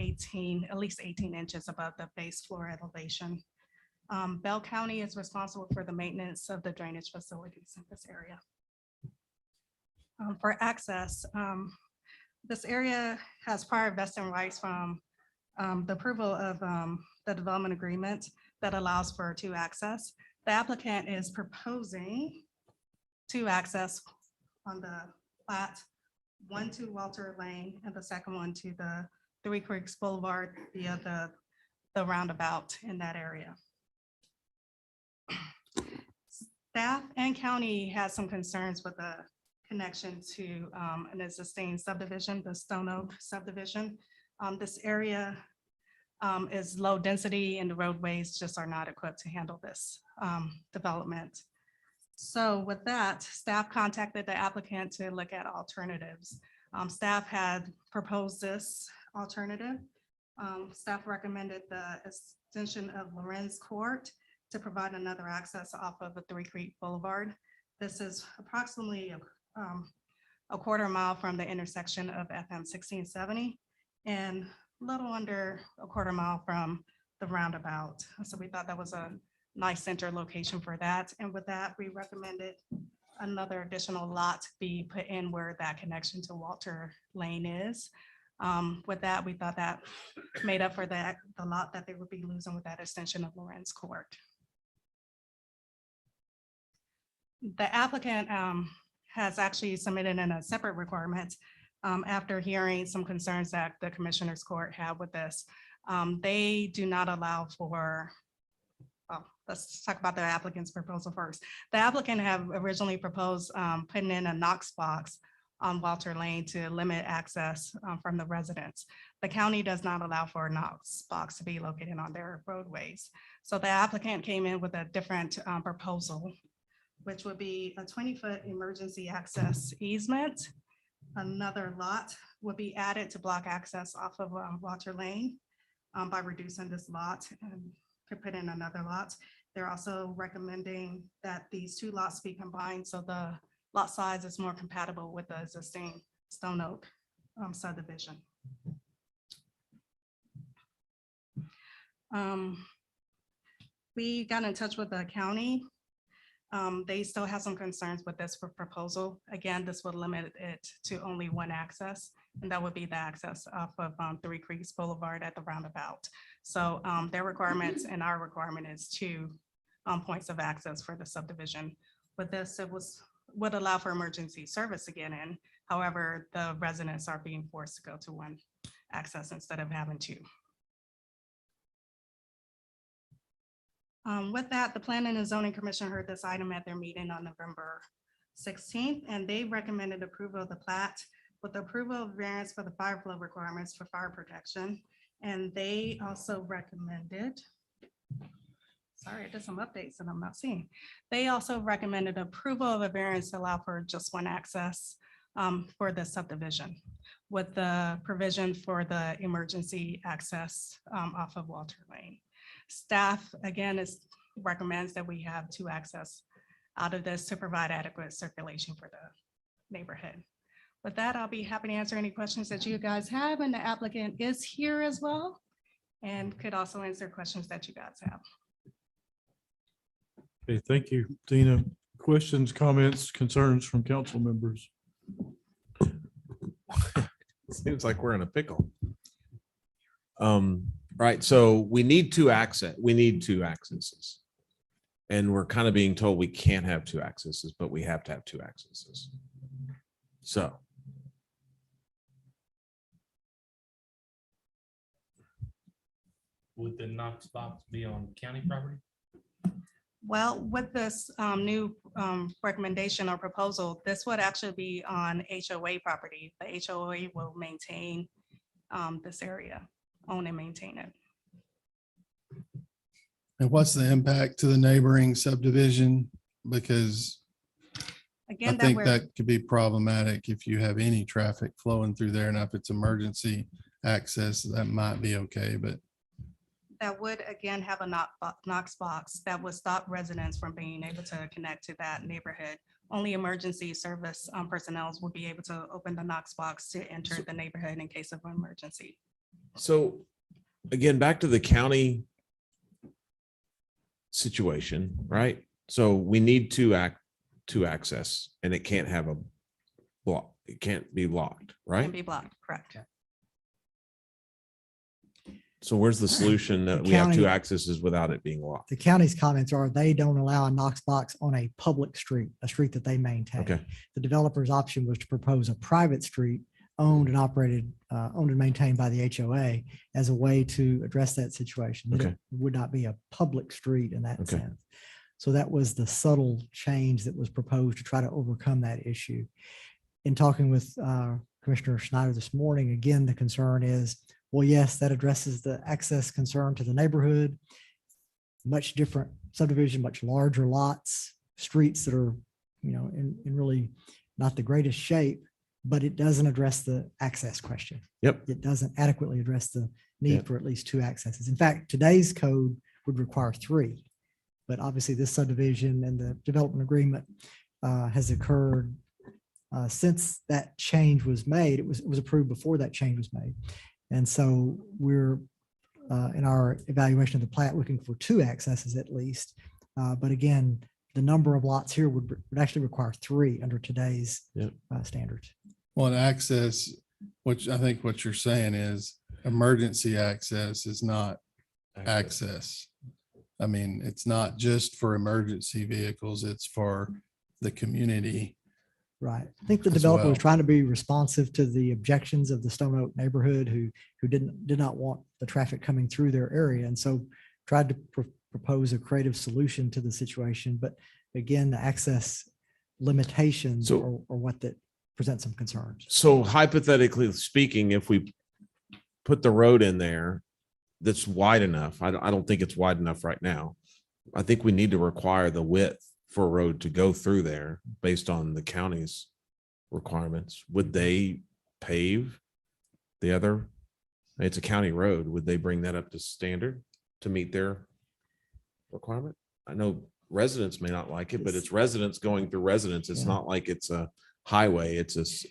at least 18 inches above the base floor elevation. Bell County is responsible for the maintenance of the drainage facilities in this area. For access, this area has prior vesting rights from the approval of the development agreement that allows for 2 access. The applicant is proposing 2 access on the plat, one to Walter Lane and the second one to the Three Creeks Boulevard via the roundabout in that area. Staff and county has some concerns with the connection to an existing subdivision, the Stone Oak subdivision. This area is low density and the roadways just are not equipped to handle this development. So with that, staff contacted the applicant to look at alternatives. Staff had proposed this alternative. Staff recommended the extension of Lorenz Court to provide another access off of the 3 Creek Boulevard. This is approximately a quarter mile from the intersection of FM 1670 and a little under a quarter mile from the roundabout. So we thought that was a nice center location for that. And with that, we recommended another additional lot be put in where that connection to Walter Lane is. With that, we thought that made up for the lot that they would be losing with that extension of Lorenz Court. The applicant has actually submitted in a separate requirement after hearing some concerns that the Commissioners Court had with this. They do not allow for, well, let's talk about the applicant's proposal first. The applicant have originally proposed putting in a Knox box on Walter Lane to limit access from the residents. The county does not allow for a Knox box to be located on their roadways. So the applicant came in with a different proposal, which would be a 20-foot emergency access easement. Another lot would be added to block access off of Walter Lane by reducing this lot and could put in another lot. They're also recommending that these 2 lots be combined so the lot size is more compatible with the existing Stone Oak subdivision. We got in touch with the county. They still have some concerns with this proposal. Again, this would limit it to only 1 access, and that would be the access off of 3 Creeks Boulevard at the roundabout. So their requirements and our requirement is 2 points of access for the subdivision. With this, it would allow for emergency service to get in. However, the residents are being forced to go to 1 access instead of having 2. With that, the Planning and Zoning Commission heard this item at their meeting on November 16th, and they recommended approval of the plat with approval of variance for the fire flow requirements for fire protection. And they also recommended, sorry, I did some updates and I'm not seeing. They also recommended approval of a variance to allow for just 1 access for the subdivision with the provision for the emergency access off of Walter Lane. Staff, again, recommends that we have 2 access out of this to provide adequate circulation for the neighborhood. With that, I'll be happy to answer any questions that you guys have, and the applicant is here as well and could also answer questions that you guys have. Okay, thank you, Tina. Questions, comments, concerns from council members? Seems like we're in a pickle. Right, so we need 2 accesses. And we're kind of being told we can't have 2 accesses, but we have to have 2 accesses. So. Would the Knox box be on county property? Well, with this new recommendation or proposal, this would actually be on HOA property. The HOA will maintain this area, own and maintain it. And what's the impact to the neighboring subdivision? Because Again, I think that could be problematic if you have any traffic flowing through there. And if it's emergency access, that might be okay, but that would again have a Knox box that would stop residents from being able to connect to that neighborhood. Only emergency service personnel would be able to open the Knox box to enter the neighborhood in case of an emergency. So again, back to the county situation, right? So we need to access, and it can't have a block. It can't be locked, right? Can be blocked, correct. So where's the solution that we have 2 accesses without it being locked? The county's comments are they don't allow a Knox box on a public street, a street that they maintain. Okay. The developer's option was to propose a private street owned and operated, owned and maintained by the HOA as a way to address that situation. Okay. It would not be a public street in that Okay. sense. So that was the subtle change that was proposed to try to overcome that issue. In talking with Commissioner Schneider this morning, again, the concern is, well, yes, that addresses the access concern to the neighborhood. Much different subdivision, much larger lots, streets that are, in really not the greatest shape, but it doesn't address the access question. Yep. It doesn't adequately address the need for at least 2 accesses. In fact, today's code would require 3, but obviously this subdivision and the development agreement has occurred since that change was made. It was approved before that change was made. And so we're in our evaluation of the plat looking for 2 accesses at least. But again, the number of lots here would actually require 3 under today's standards. Well, an access, which I think what you're saying is emergency access is not access. I mean, it's not just for emergency vehicles, it's for the community. Right. I think the as developer was well. trying to be responsive to the objections of the Stone Oak neighborhood who did not want the traffic coming through their area. And so tried to propose a creative solution to the situation. But again, the access limitations are what that present some concerns. So hypothetically speaking, if we put the road in there that's wide enough, I don't think it's wide enough right now. I think we need to require the width for a road to go through there based on the county's requirements. Would they pave the other? It's a county road. Would they bring that up to standard to meet their requirement? I know residents may not like it, but it's residents going through residents. It's not like it's a highway. It's just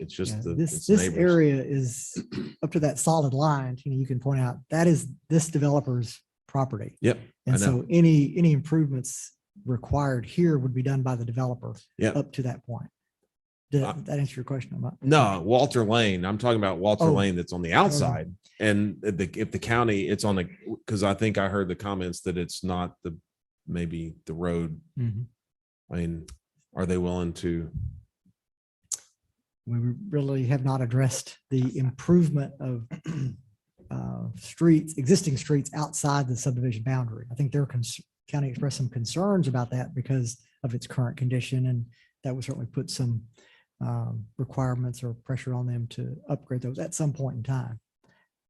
This neighbors. area is up to that solid line. You can point out that is this developer's property. Yep. And I know. so any improvements required here would be done by the developer up to that point. Did that answer your question? No, Walter Lane. I'm talking about Walter Oh. Lane that's on the outside. And if the county, it's on the, because I think I heard the comments that it's not maybe the road. Mhm. I mean, are they willing to? We really have not addressed the improvement of existing streets outside the subdivision boundary. I think their county expressed some concerns about that because of its current condition, and that would certainly put some requirements or pressure on them to upgrade those at some point in time.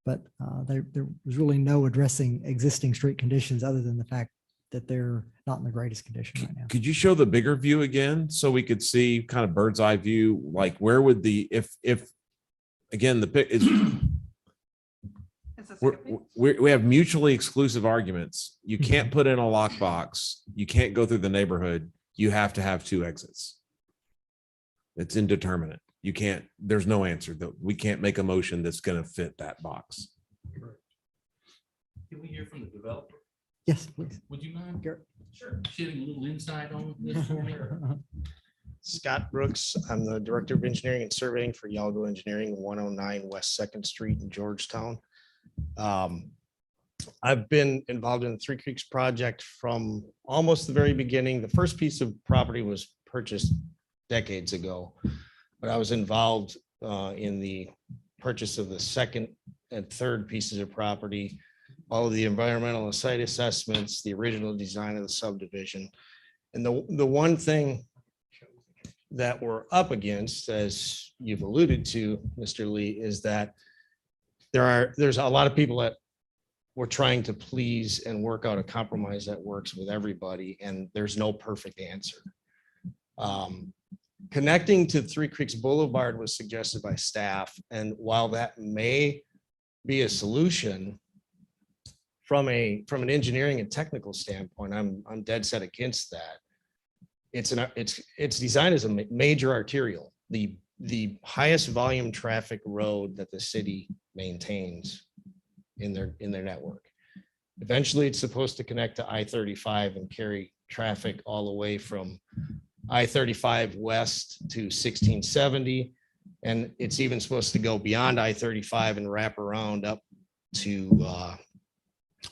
But there was really no addressing existing street conditions other than the fact that they're not in the greatest condition right now. Could you show the bigger view again so we could see kind of bird's eye view? Like where would if again, the pic is we have mutually exclusive arguments. You can't put in a lockbox. You can't go through the neighborhood. You have to have 2 exits. It's indeterminate. You can't, there's no answer that we can't make a motion that's going to fit that box. Can we hear from the developer? Yes, please. Would you mind? Sure. Shedding a little insight on this for me? Scott Brooks. I'm the Director of Engineering and Surveying for Yalgo Engineering, 109 West 2nd Street in Georgetown. I've been involved in the Three Creeks project from almost the very beginning. The first piece of property was purchased decades ago, but I was involved in the purchase of the second and third pieces of property, all of the environmental and site assessments, the original design of the subdivision. And the one thing that we're up against, as you've alluded to, Mr. Lee, is that there's a lot of people that we're trying to please and work out a compromise that works with everybody, and there's no perfect answer. Connecting to Three Creeks Boulevard was suggested by staff, and while that may be a solution from an engineering and technical standpoint, I'm dead set against that. It's designed as a major arterial, the highest volume traffic road that the city maintains in their network. Eventually, it's supposed to connect to I-35 and carry traffic all the way from I-35 west to 1670. And it's even supposed to go beyond I-35 and wrap around up to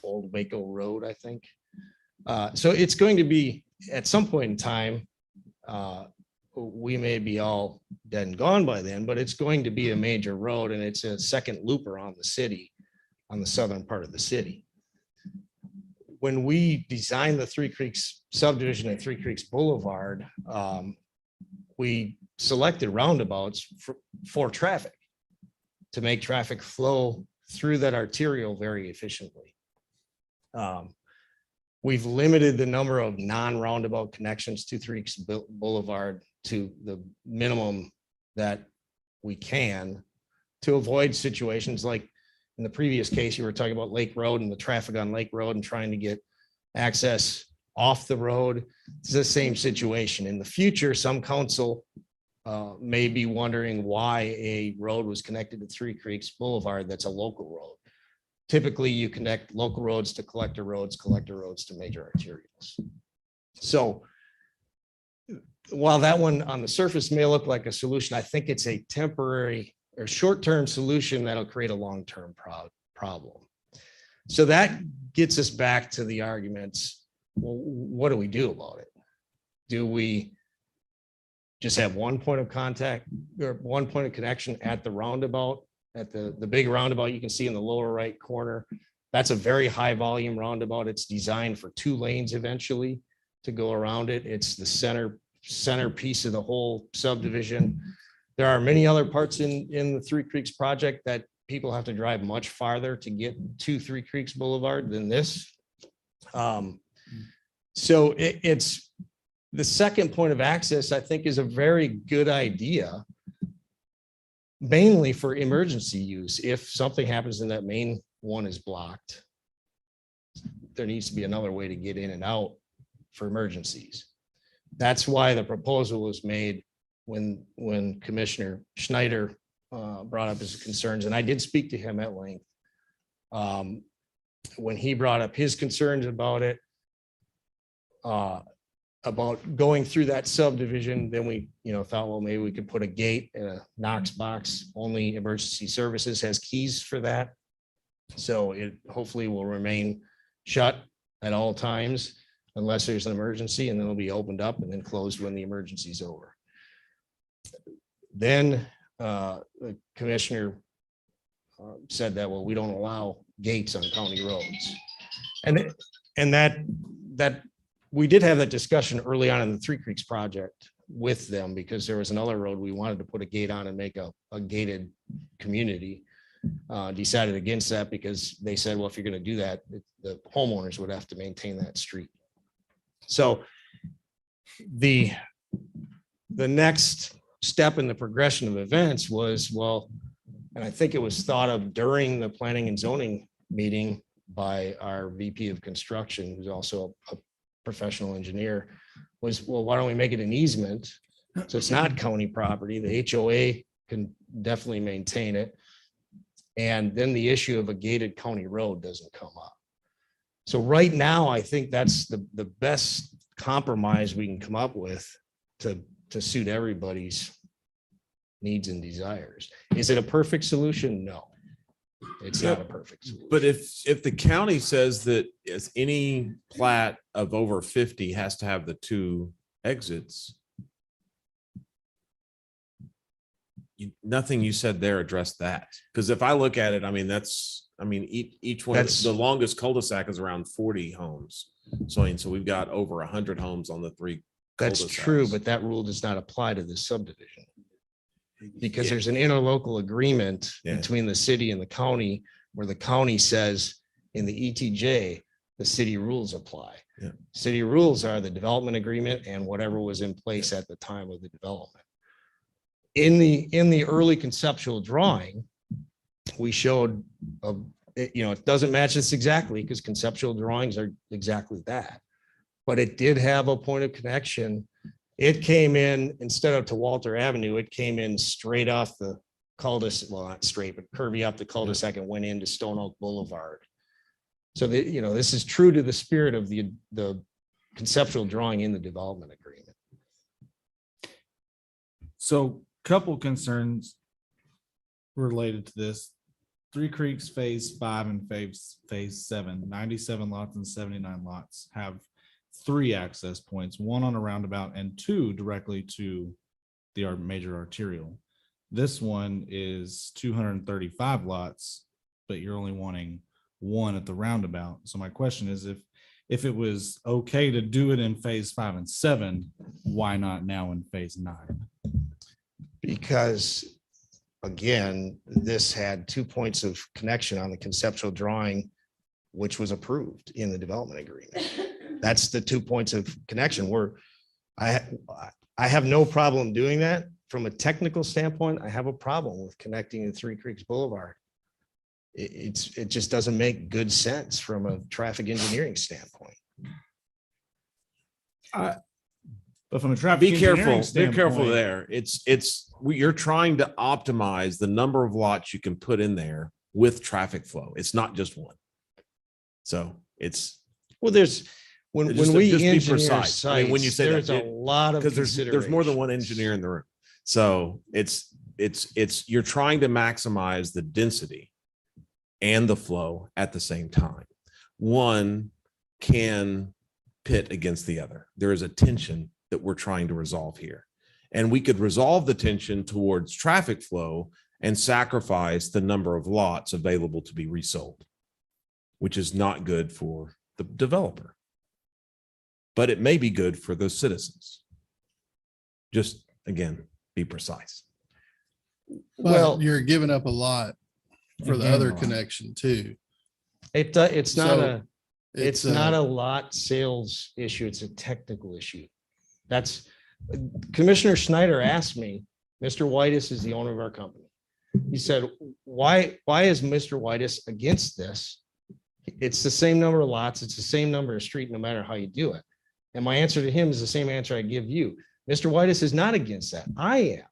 Old Waco Road, I think. So it's going to be, at some point in time, we may be all dead and gone by then, but it's going to be a major road, and it's a second looper on the city, on the southern part of the city. when we designed the Three Creeks subdivision at Three Creeks Boulevard, we selected roundabouts for traffic to make traffic flow through that arterial very efficiently. We've limited the number of non-roundabout connections to Three Creeks Boulevard to the minimum that we can to avoid situations like in the previous case, you were talking about Lake Road and the traffic on Lake Road and trying to get access off the road. It's the same situation. In the future, some council may be wondering why a road was connected to Three Creeks Boulevard that's a local road. Typically, you connect local roads to collector roads to major arterials. So while that one on the surface may look like a solution, I think it's a temporary or short-term solution that'll create a long-term problem. So that gets us back to the arguments. Well, what do we do about it? Do we just have one point of contact or one point of connection at the roundabout, at the big roundabout you can see in the lower right corner? That's a very high volume roundabout. It's designed for 2 lanes eventually to go around it. It's the center piece of the whole subdivision. There are many other parts in the Three Creeks project that people have to drive much farther to get to Three Creeks Boulevard than this. So it's the second point of access, I think, is a very good idea, mainly for emergency use. If something happens and that main one is blocked, there needs to be another way to get in and out for emergencies. That's why the proposal was made when Commissioner Schneider brought up his concerns, and I did speak to him at length. When he brought up his concerns about it, about going through that subdivision, then we, thought, well, maybe we could put a gate and a Knox box. Only emergency services has keys for that. So it hopefully will remain shut at all times unless there's an emergency, and then it'll be opened up and then closed when the emergency is over. Then the commissioner said that, well, we don't allow gates on county roads. And that we did have that discussion early on in the Three Creeks project with them, because there was another road we wanted to put a gate on and make a gated community. Decided against that because they said, well, if you're going to do that, the homeowners would have to maintain that street. So the next step in the progression of events was, well, and I think it was thought of during the planning and zoning meeting by our VP of construction, who's also a professional engineer, was, well, why don't we make it an easement? So it's not county property. The HOA can definitely maintain it. And then the issue of a gated county road doesn't come up. So right now, I think that's the best compromise we can come up with to suit everybody's needs and desires. Is it a perfect solution? No, it's not a perfect solution. But if the county says that is any plat of over 50 has to have the 2 exits, nothing you said there addressed that. Because if I look at it, each one, the longest cul-de-sac is around 40 homes. So we've got over 100 homes on the 3. That's true, but that rule does not apply to this subdivision, because there's an interlocal agreement between the city and the county, where the county says in the ETJ, the city rules apply. City rules are the development agreement and whatever was in place at the time of the development. In the early conceptual drawing, we showed, it doesn't match this exactly because conceptual drawings are exactly that, but it did have a point of connection. It came in, instead of to Walter Avenue, it came in straight off the cul-de-sac, well, not straight, but curvy up the cul-de-sac and went into Stone Oak Boulevard. So this is true to the spirit of the conceptual drawing in the development agreement. So couple concerns related to this. Three Creeks Phase 5 and Phase 7, 97 lots and 79 lots have 3 access points, 1 on a roundabout and 2 directly to the major arterial. This one is 235 lots, but you're only wanting 1 at the roundabout. So my question is, if it was okay to do it in phase 5 and 7, why not now in phase 9? Because again, this had 2 points of connection on the conceptual drawing, which was approved in the development agreement. That's the 2 points of connection where I have no problem doing that. From a technical standpoint, I have a problem with connecting to Three Creeks Boulevard. It just doesn't make good sense from a traffic engineering standpoint. But from a traffic Be careful, engineering be careful standpoint- there. You're trying to optimize the number of lots you can put in there with traffic flow. It's not just one. So well, there's when we be engineer precise. sites, I mean, when you say there's that, a lot of because there's more than one engineer in the room. So you're trying to maximize the density and the flow at the same time. One can pit against the other. There is a tension that we're trying to resolve here. And we could resolve the tension towards traffic flow and sacrifice the number of lots available to be resold, which is not good for the developer. But it may be good for the citizens. Just, again, be precise. Well, you're giving up a lot for the Again, other a lot. connection too. It's not So not a lot sales issue. It's a technical issue. That's Commissioner Schneider asked me, Mr. Whitus is the owner of our company. He said, why is Mr. Whitus against this? It's the same number of lots. It's the same number of street, no matter how you do it. And my answer to him is the same answer I give you. Mr. Whitus is not against that. I am.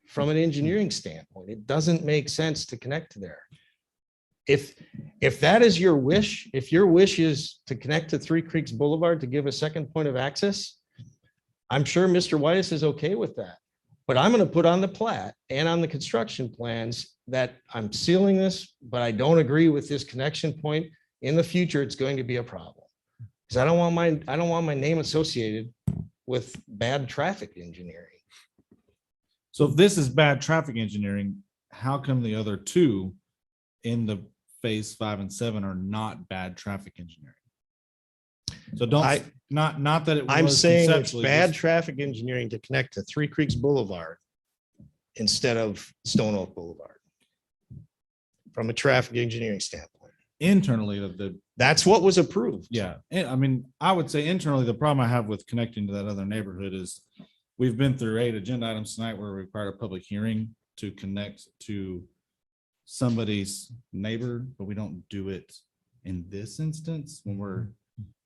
From an engineering standpoint, it doesn't make sense to connect to there. If that is your wish, if your wish is to connect to Three Creeks Boulevard to give a second point of access, I'm sure Mr. Whitus is okay with that. But I'm going to put on the plat and on the construction plans that I'm sealing this, but I don't agree with this connection point. In the future, it's going to be a problem. Because I don't want my name associated with bad traffic engineering. So if this is bad traffic engineering, how come the other two in the phase 5 and 7 are not bad traffic engineering? So not that it was I'm saying it's conceptually, bad just- traffic engineering to connect to Three Creeks Boulevard instead of Stone Oak Boulevard. From a traffic engineering standpoint. Internally, that's what was approved. Yeah. I mean, I would say internally, the problem I have with connecting to that other neighborhood is we've been through 8 agenda items tonight where we required a public hearing to connect to somebody's neighbor, but we don't do it in this instance when we're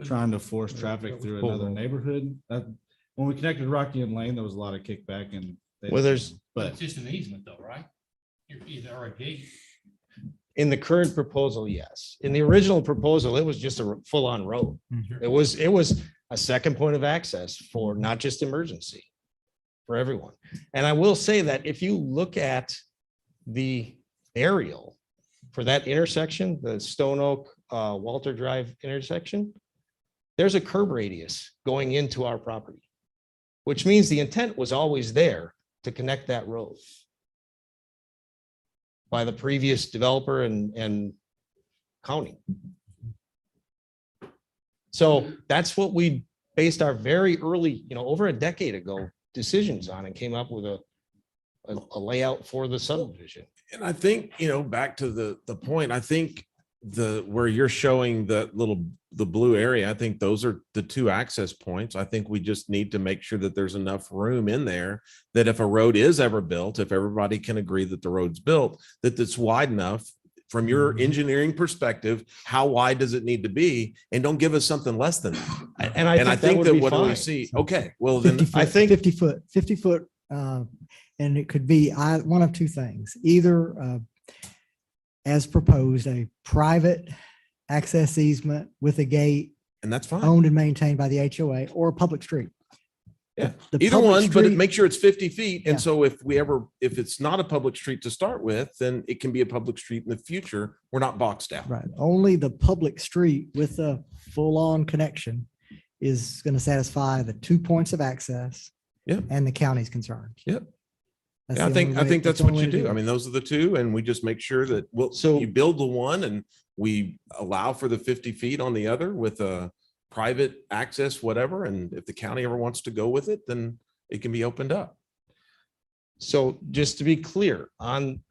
trying to force traffic through another neighborhood. When we connected Rocky and Lane, there was a lot of kickback and. But it's just an easement though, right? You're a gate. In the current proposal, yes. In the original proposal, it was just a full-on road. It was a second point of access for not just emergency, for everyone. And I will say that if you look at the aerial for that intersection, the Stone Oak, Walter Drive intersection, there's a curb radius going into our property, which means the intent was always there to connect that road by the previous developer and county. So that's what we based our very early, over a decade ago, decisions on and came up with a layout for the subdivision. And I think, back to the point, I think where you're showing the blue area, I think those are the 2 access points. I think we just need to make sure that there's enough room in there that if a road is ever built, if everybody can agree that the road's built, that it's wide enough from your engineering perspective, how wide does it need to be? And don't give us something less than that. And I think that what do we fine. see? Okay, well then 50 foot, I think 50 foot, and it could be one of 2 things, either as proposed, a private access easement with a gate. And that's fine. Owned and maintained by the HOA or a public street. Yeah, The either public one, but street- make sure it's 50 feet. And Yeah. so if it's not a public street to start with, then it can be a public street in the future. We're not boxed out. Right. Only the public street with a full-on connection is going to satisfy the 2 points of access. Yep. And the county's concerns. Yep. That's Yeah, the only way- that's the what only you way to do. I mean, those are the 2, and we just make sure that you build the one and we allow for the 50 feet on the other with a private access, whatever. And if the county ever wants to go with it, then it can be opened up. So just to be clear on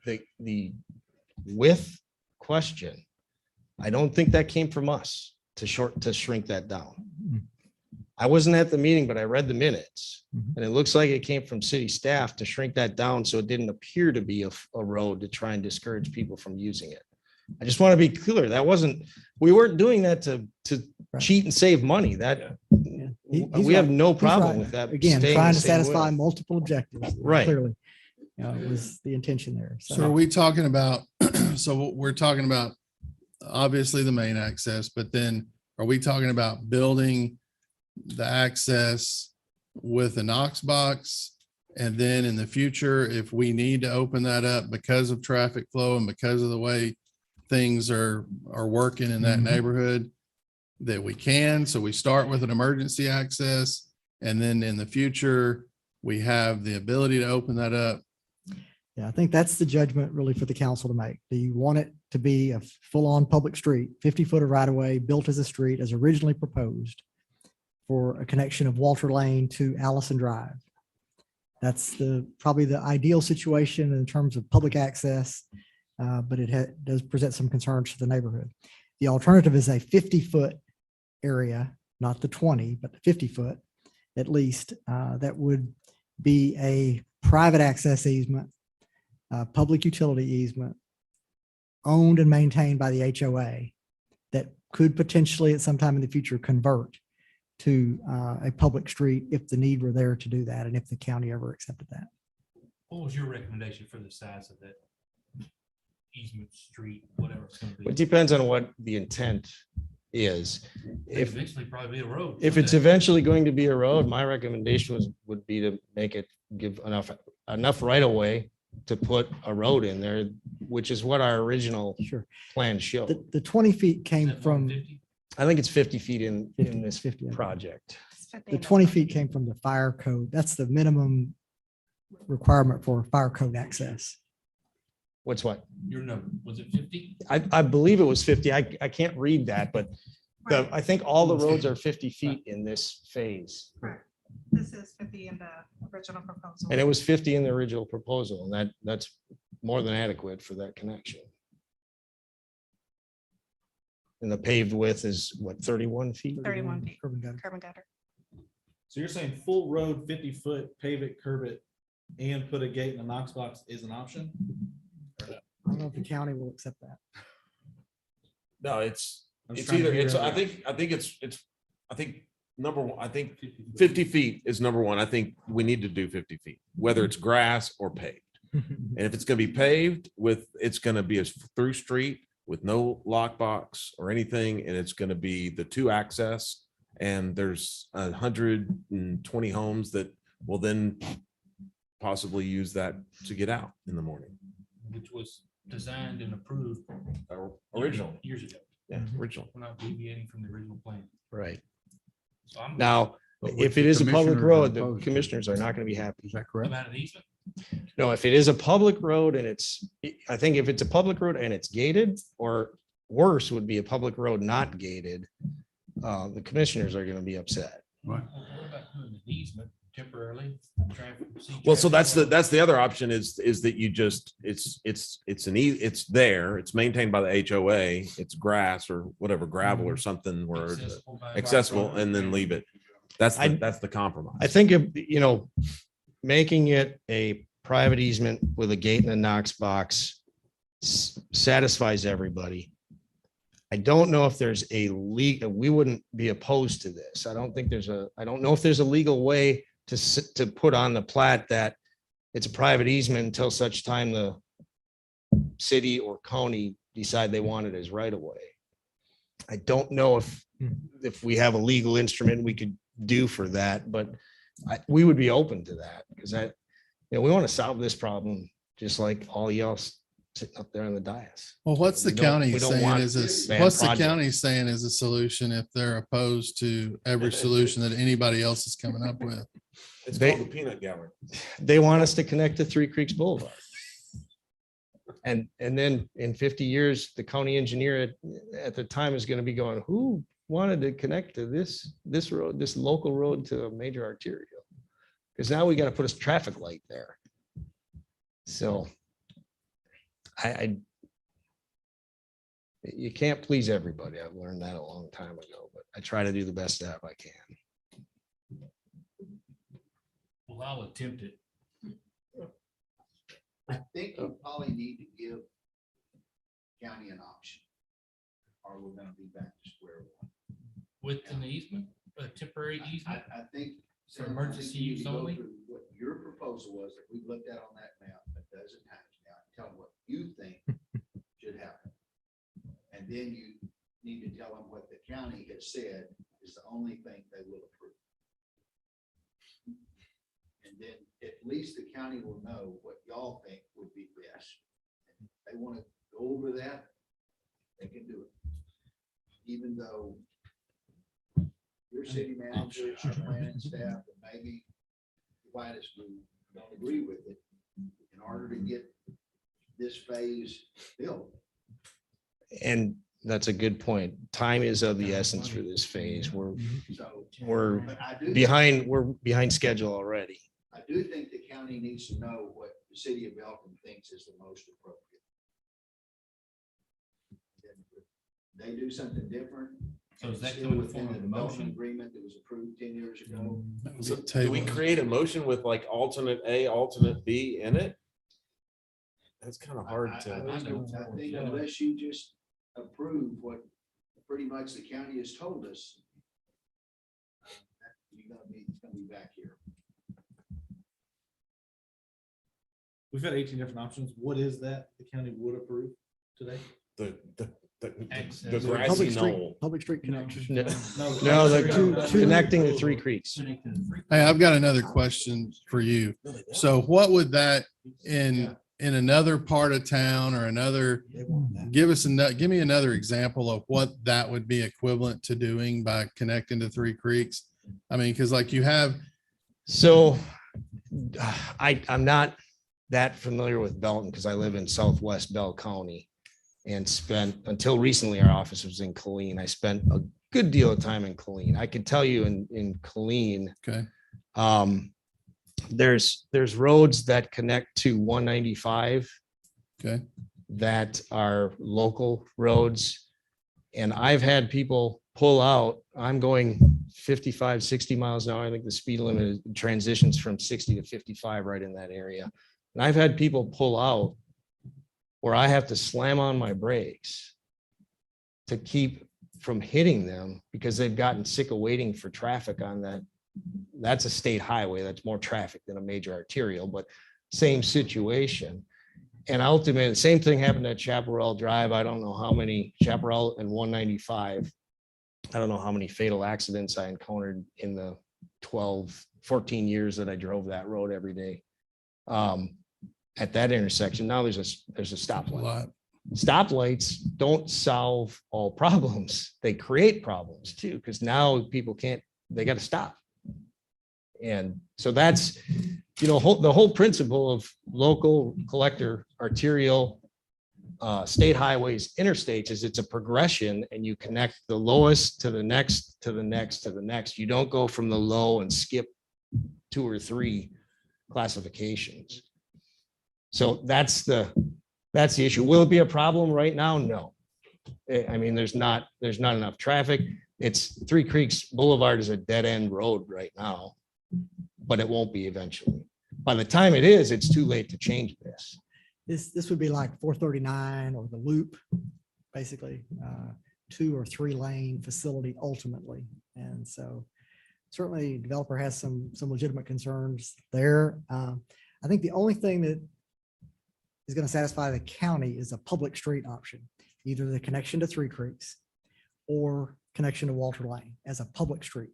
the width question, I don't think that came from us to shrink that down. I wasn't at the meeting, but I read the minutes and it looks like it came from city staff to shrink that down. So it didn't appear to be a road to try and discourage people from using it. I just want to be clear. We weren't doing that to cheat and save money. We have no problem with that. Again, staying trying the to same satisfy width. multiple objectives. Right. Clearly, was the intention there. So are we talking about, so we're talking about obviously the main access, but then are we talking about building the access with a Knox box? And then in the future, if we need to open that up because of traffic flow and because of the way things are working in that neighborhood, that we can. So we start with an emergency access, and then in the future, we have the ability to open that up. Yeah, I think that's the judgment really for the council to make. Do you want it to be a full-on public street, 50-foot of right-of-way built as a street as originally proposed for a connection of Walter Lane to Allison Drive? That's probably the ideal situation in terms of public access, but it does present some concerns to the neighborhood. The alternative is a 50-foot area, not the 20, but the 50-foot at least. That would be a private access easement, public utility easement, owned and maintained by the HOA, that could potentially at some time in the future convert to a public street if the need were there to do that and if the county ever accepted that. What was your recommendation for the size of that easement, street, whatever it's going to be? It depends on what the intent is. If Eventually probably a road. If it's eventually going to be a road, my recommendation would be to give enough right of way to put a road in there, which is what our original plan showed. The 20 feet came from, I think it's 50 feet in this project. the 20 feet came from the fire code. That's the minimum requirement for fire code access. What's what? Your number, was it 50? I believe it was 50. I can't read that, but I think all the roads are 50 feet in this phase. This is 50 in the original proposal. And it was 50 in the original proposal, and that's more than adequate for that connection. And the paved width is what, 31 feet? 31 feet. Curb and gutter. Curb and gutter. So you're saying full road, 50-foot, pave it, curb it, and put a gate in a Knox box is an option? I don't know if the county will accept that. No, it's I'm just it's trying to either, figure it's, it out. I think number one, I think 50 feet is number one. I think we need to do 50 feet, whether it's grass or paved. And if it's going to be paved it's going to be a through street with no lockbox or anything. And it's going to be the 2 access. And there's 120 homes that will then possibly use that to get out in the morning. Which was designed and approved Original. years ago. Yeah, original. We're not deviating from the original plan. Right. So I'm Now, if it is a public road, the commissioners are not going to be happy. Is that correct? about an easement. No, if it is a public road and I think if it's a public road and it's gated, or worse would be a public road not gated, the commissioners are going to be upset. Right. What about doing an easement temporarily? Well, so that's the other option is that you just, it's there, it's maintained by the HOA, it's grass or whatever, gravel or something where accessible, and then leave it. That's the compromise. I think, making it a private easement with a gate and a Knox box satisfies everybody. I don't know if there's we wouldn't be opposed to this. I don't know if there's a legal way to put on the plat that it's a private easement until such time the city or county decide they want it as right of way. I don't know if we have a legal instrument we could do for that, but we would be open to that because we want to solve this problem just like all y'all sitting up there on the dais. Well, what's the county saying is this? What's the project. county saying is a solution if they're opposed to every solution that anybody else is coming up with? It's called the peanut gallery. They want us to connect to Three Creeks Boulevard. And then in 50 years, the county engineer at the time is going to be going, who wanted to connect to this road, this local road to a major arterial. Because now we got to put a traffic light there. So you can't please everybody. I've learned that a long time ago, but I try to do the best that I can. Well, I'll attempt it. I think you probably need to give county an option, or we're gonna be back to square one. With an easement, a temporary easement? I think. For emergency use only? What your proposal was that we looked at on that map a dozen times now, tell them what you think should happen. And then you need to tell them what the county has said is the only thing they will approve. And then at least the county will know what y'all think would be best. If they want to go over that, they can do it. Even though your city manager, our planning staff, and maybe Gladys don't agree with it, in order to get this phase built. And that's a good point. Time is of the essence for this phase. We're behind schedule already. I do think the county needs to know what the city of Belton thinks is the most appropriate. If they do something different. So is that still coming in the within form the of a development motion? agreement that was approved 10 years ago? So do we create a motion with like alternate A, alternate B in it? That's kind of hard I to. think unless you just approve what pretty much the county has told us, it's gonna be back here. We've had 18 different options. What is that the county would approve today? The Access. grassy Public street, knoll. public street connection. No, connecting the three creeks. Hey, I've got another question for you. So what would that in another part of town or another, give me another example of what that would be equivalent to doing by connecting to Three Creeks? I mean, because like you have. So I'm not that familiar with Belton because I live in Southwest Bell County and spent, until recently, our office was in Killeen. I spent a good deal of time in Killeen. I can tell you in Killeen, Okay. There's roads that connect to 195. Okay. That are local roads. And I've had people pull out. I'm going 55, 60 miles an hour. I think the speed limit transitions from 60 to 55 right in that area. And I've had people pull out where I have to slam on my brakes to keep from hitting them because they've gotten sick of waiting for traffic on that. That's a state highway. That's more traffic than a major arterial, but same situation. And ultimately, the same thing happened at Chaparral Drive. I don't know how many, Chaparral and 195. I don't know how many fatal accidents I encountered in the 14 years that I drove that road every day. At that intersection, now there's a stoplight. Stoplights don't solve all problems. They create problems too, because now people they got to stop. And so that's, the whole principle of local collector arterial state highways, interstates is it's a progression and you connect the lowest to the next, to the next, to the next. You don't go from the low and skip 2 or 3 classifications. So that's the issue. Will it be a problem right now? No. I mean, there's not enough traffic. It's Three Creeks Boulevard is a dead end road right now, but it won't be eventually. By the time it is, it's too late to change this. This would be like 439 or the loop, basically, 2 or 3 lane facility ultimately. And so certainly developer has some legitimate concerns there. I think the only thing that is going to satisfy the county is a public street option, either the connection to Three Creeks or connection to Walter Lane as a public street.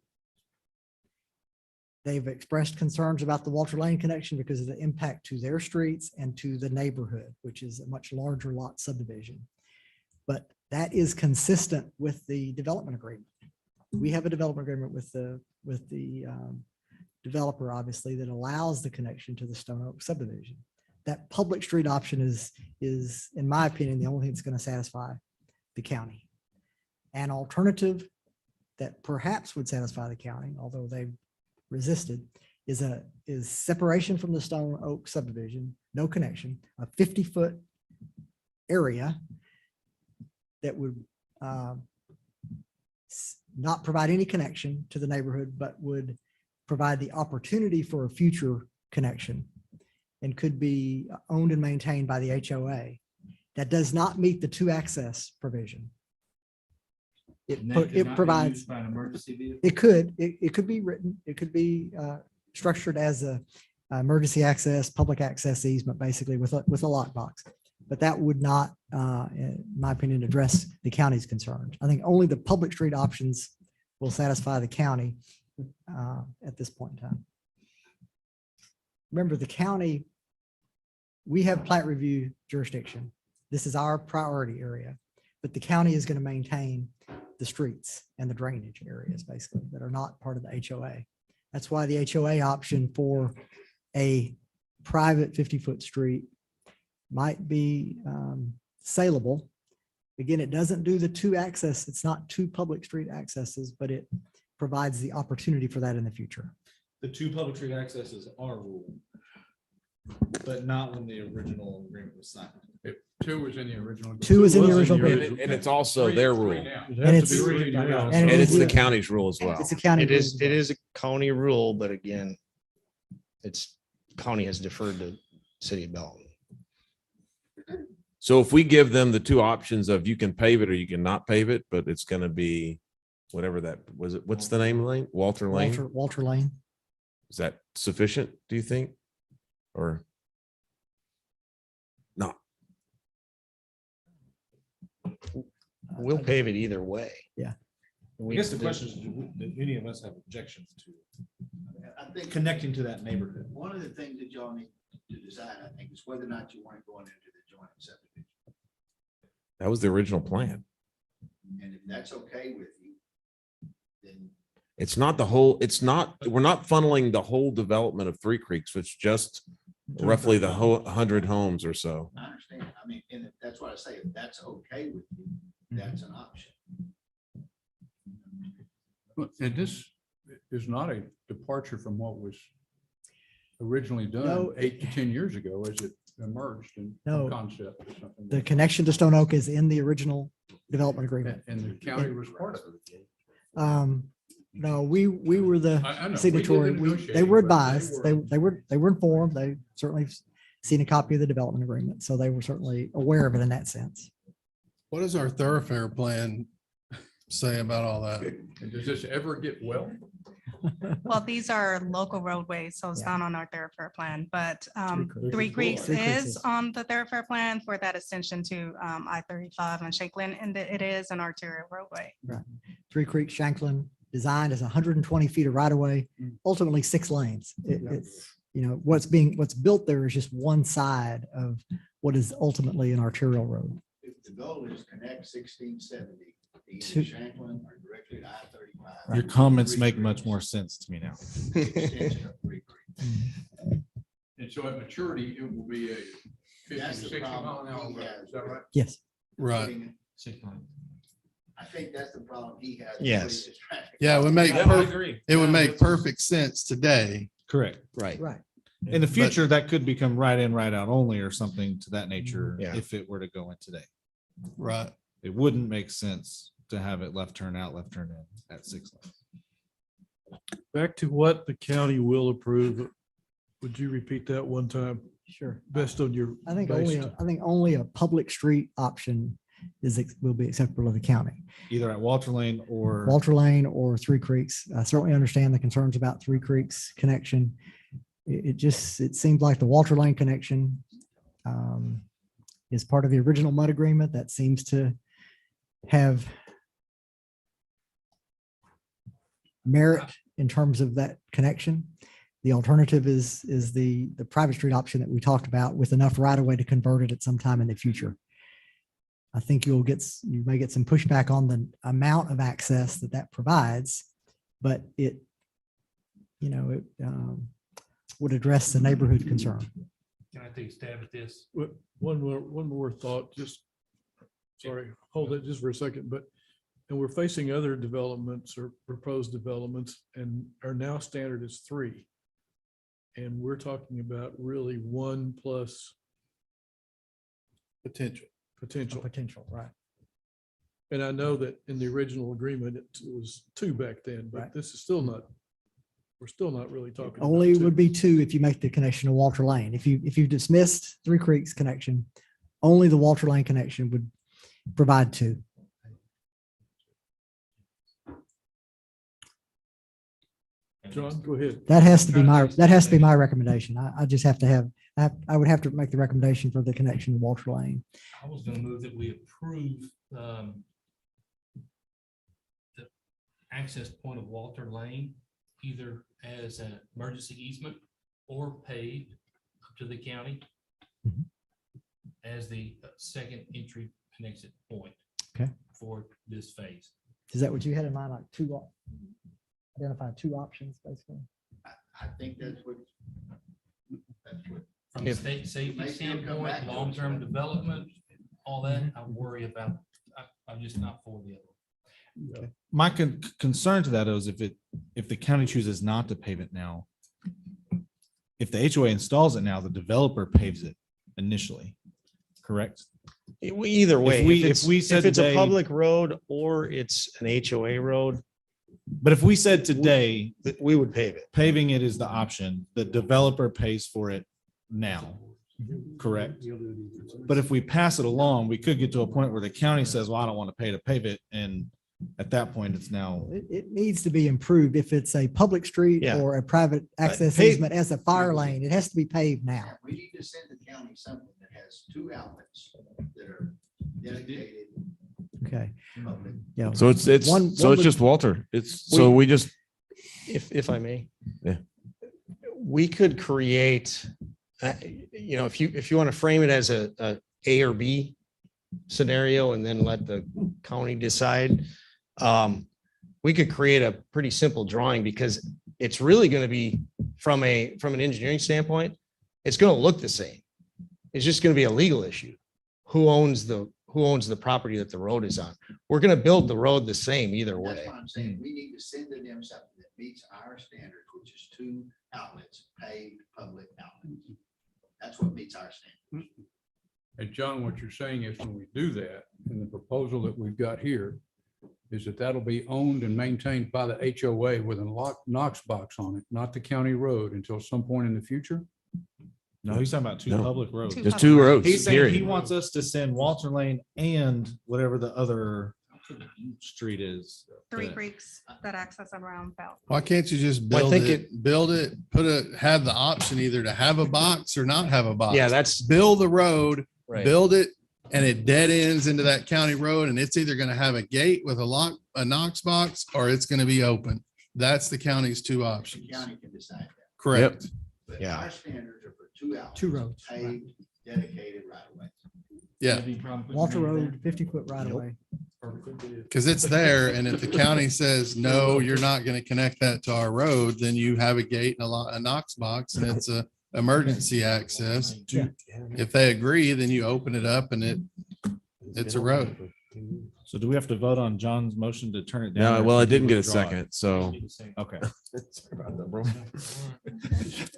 They've expressed concerns about the Walter Lane connection because of the impact to their streets and to the neighborhood, which is a much larger lot subdivision. But that is consistent with the development agreement. We have a development agreement with the developer, obviously, that allows the connection to the Stone Oak subdivision. That public street option is, in my opinion, the only thing that's going to satisfy the county. An alternative that perhaps would satisfy the county, although they've resisted, is separation from the Stone Oak subdivision, no connection, a 50-foot area that would not provide any connection to the neighborhood, but would provide the opportunity for a future connection and could be owned and maintained by the HOA. That does not meet the 2-access provision. It provides, it could be written, it could be structured as a emergency access, public access easement, basically with a lockbox. But that would not, in my opinion, address the county's concerns. I think only the public street options will satisfy the county at this point in time. Remember, the county, we have plat review jurisdiction. This is our priority area, but the county is going to maintain the streets and the drainage areas, basically, that are not part of the HOA. That's why the HOA option for a private 50-foot street might be saleable. Again, it doesn't do the 2-access. It's not 2 public street accesses, but it provides the opportunity for that in the future. The 2 public street accesses are ruled, but not when the original agreement was signed. 2 was in the original. 2 is in the original agreement. And it's also their rule. And it's the county's rule as well. It's a county. It is a county rule, but again, it's county has deferred to city of Belton. So if we give them the 2 options of you can pave it or you can not pave it, but it's going to be whatever that was, it, what's the name lane? Walter Lane? Walter Lane. Is that sufficient, do you think? Or not? We'll pave it either way. Yeah. I guess the question is, do any of us have objections to I think connecting to that neighborhood? one of the things that y'all need to decide, I think, is whether or not you want to go into the joint subdivision. That was the original plan. And if that's okay with you, then It's not the whole, we're not funneling the whole development of Three Creeks, which just roughly the whole 100 homes or so. I understand. I mean, and if that's what I say, if that's okay with you, that's an option. And this is not a departure from what was originally done No. 8 to 10 years ago as it emerged in No. concept or something. The connection to Stone Oak is in the original development agreement. And the county was part of it. No, we were I the know. We did signatory. the They negotiating, were but they advised. They were informed. They certainly seen a copy of the development agreement. So they were certainly aware of it in that sense. What does our thoroughfare plan say about all that? And does this ever get well? Well, these are local roadways, so it's Yeah. not on our thoroughfare plan, but Creeks. Three Creeks Three Creeks is is. on the thoroughfare plan for that extension to I-35 and Shanklin, and it is an arterial roadway. Three Creeks, Shanklin, designed as 120 feet of right of way, ultimately 6 lanes. It's, you know, what's built there is just one side of what is ultimately an arterial road. If the goal is connect 1670 to To- either Shanklin or directly to I-35. Your comments make much more sense to me now. Extension of Three Creeks. And so at maturity, it will be a 50, That's the 60 mile problem an hour he road. has. Is that right? Yes. Right. I think that's the problem he has. Yes. Yeah, it would make, I agree. it would make perfect sense today. Correct. Right. Right. In the future, that could become right in, right out only or something to that nature. Yeah. If it were to go in today, Right. it wouldn't make sense to have it left turn out, left turn in at 6 lanes. Back to what the county will approve. Would you repeat that one time? Sure. Best on your. I think based- only a public street option will be acceptable to the county. Either at Walter Lane or. Walter Lane or Three Creeks. I certainly understand the concerns about Three Creeks connection. It seems like the Walter Lane connection is part of the original MUD agreement that seems to have merit in terms of that connection. The alternative is the private street option that we talked about with enough right of way to convert it at some time in the future. I think you may get some pushback on the amount of access that provides, but it would address the neighborhood concern. Can I take a stab at this? One more thought, hold it just for a second, but And we're facing other developments or proposed developments, and our now standard is 3. And we're talking about really 1 plus Potential. Potential, right. And I know that in the original agreement, it was 2 back then, but Right. this is still not, we're still not really talking. about Only 2. would be 2 if you make the connection to Walter Lane. If you dismissed Three Creeks connection, only the Walter Lane connection would provide 2. John, go ahead. That has to be my recommendation. I just have to have, I would have to make the recommendation for the connection to Walter Lane. I was gonna move that we approve the access point of Walter Lane, either as an emergency easement or paved up to the county as the second entry and exit point. Okay. For this phase. Is that what you had in mind, like identify 2 options, basically? I think that's what. From a state safety standpoint, long-term development, all that, I worry about, I'm just not for the other. My concern to that is if the county chooses not to pave it now, if the HOA installs it now, the developer paves it initially, correct? Either way, if we said if it's a today- public road or it's an HOA road, But if we said today, we would pave it. paving it is the option, the developer pays for it now, correct? But if we pass it along, we could get to a point where the county says, well, I don't want to pay to pave it. And at that point, it's now. It needs to be improved. If it's a public street Yeah. or a private access pave- easement as a fire lane, it has to be paved now. We need to send the county something that has 2 outlets that are dedicated. Okay. public. Yeah. So it's One just Walter. We just, If I may. Yeah. We could create, if you want to frame it as a A or B scenario and then let the county decide, we could create a pretty simple drawing because it's really going to be from an engineering standpoint, it's going to look the same. It's just going to be a legal issue. Who owns the property that the road is on? We're going to build the road the same either That's way. what I'm saying. We need to send to them something that meets our standards, which is 2 outlets, paved public outlets. That's what meets our standards. And John, what you're saying is when we do that, in the proposal that we've got here, is that that'll be owned and maintained by the HOA with a Knox box on it, not the county road until some point in the future? No, he's talking about 2 No. public roads. Two just public 2 roads. He's saying he period. wants us to send Walter Lane and whatever the other street is. 3 that- creeks that access around Belton. Why can't you just Well, I build think it, have the option either to have a box or not have a box? Yeah, that's Build the road, right. build it, and it dead ends into that county road, and it's either gonna have a gate with a Knox box, or it's gonna be open. That's the county's 2 The options. county can decide that. Correct. But Yeah. our standards are for 2 outlets. 2 roads. Paved, dedicated right away. Yeah, Walter Road, 50-foot right away. because it's there, and if the county says, no, you're not gonna connect that to our road, then you have a gate and a Knox box, and it's a emergency access. Yeah. If they agree, then you open it up and it's a road. So do we have to vote on John's motion to turn it down? Yeah, or well, I can he didn't get a withdraw it? second, so. Okay. Sorry about that, bro.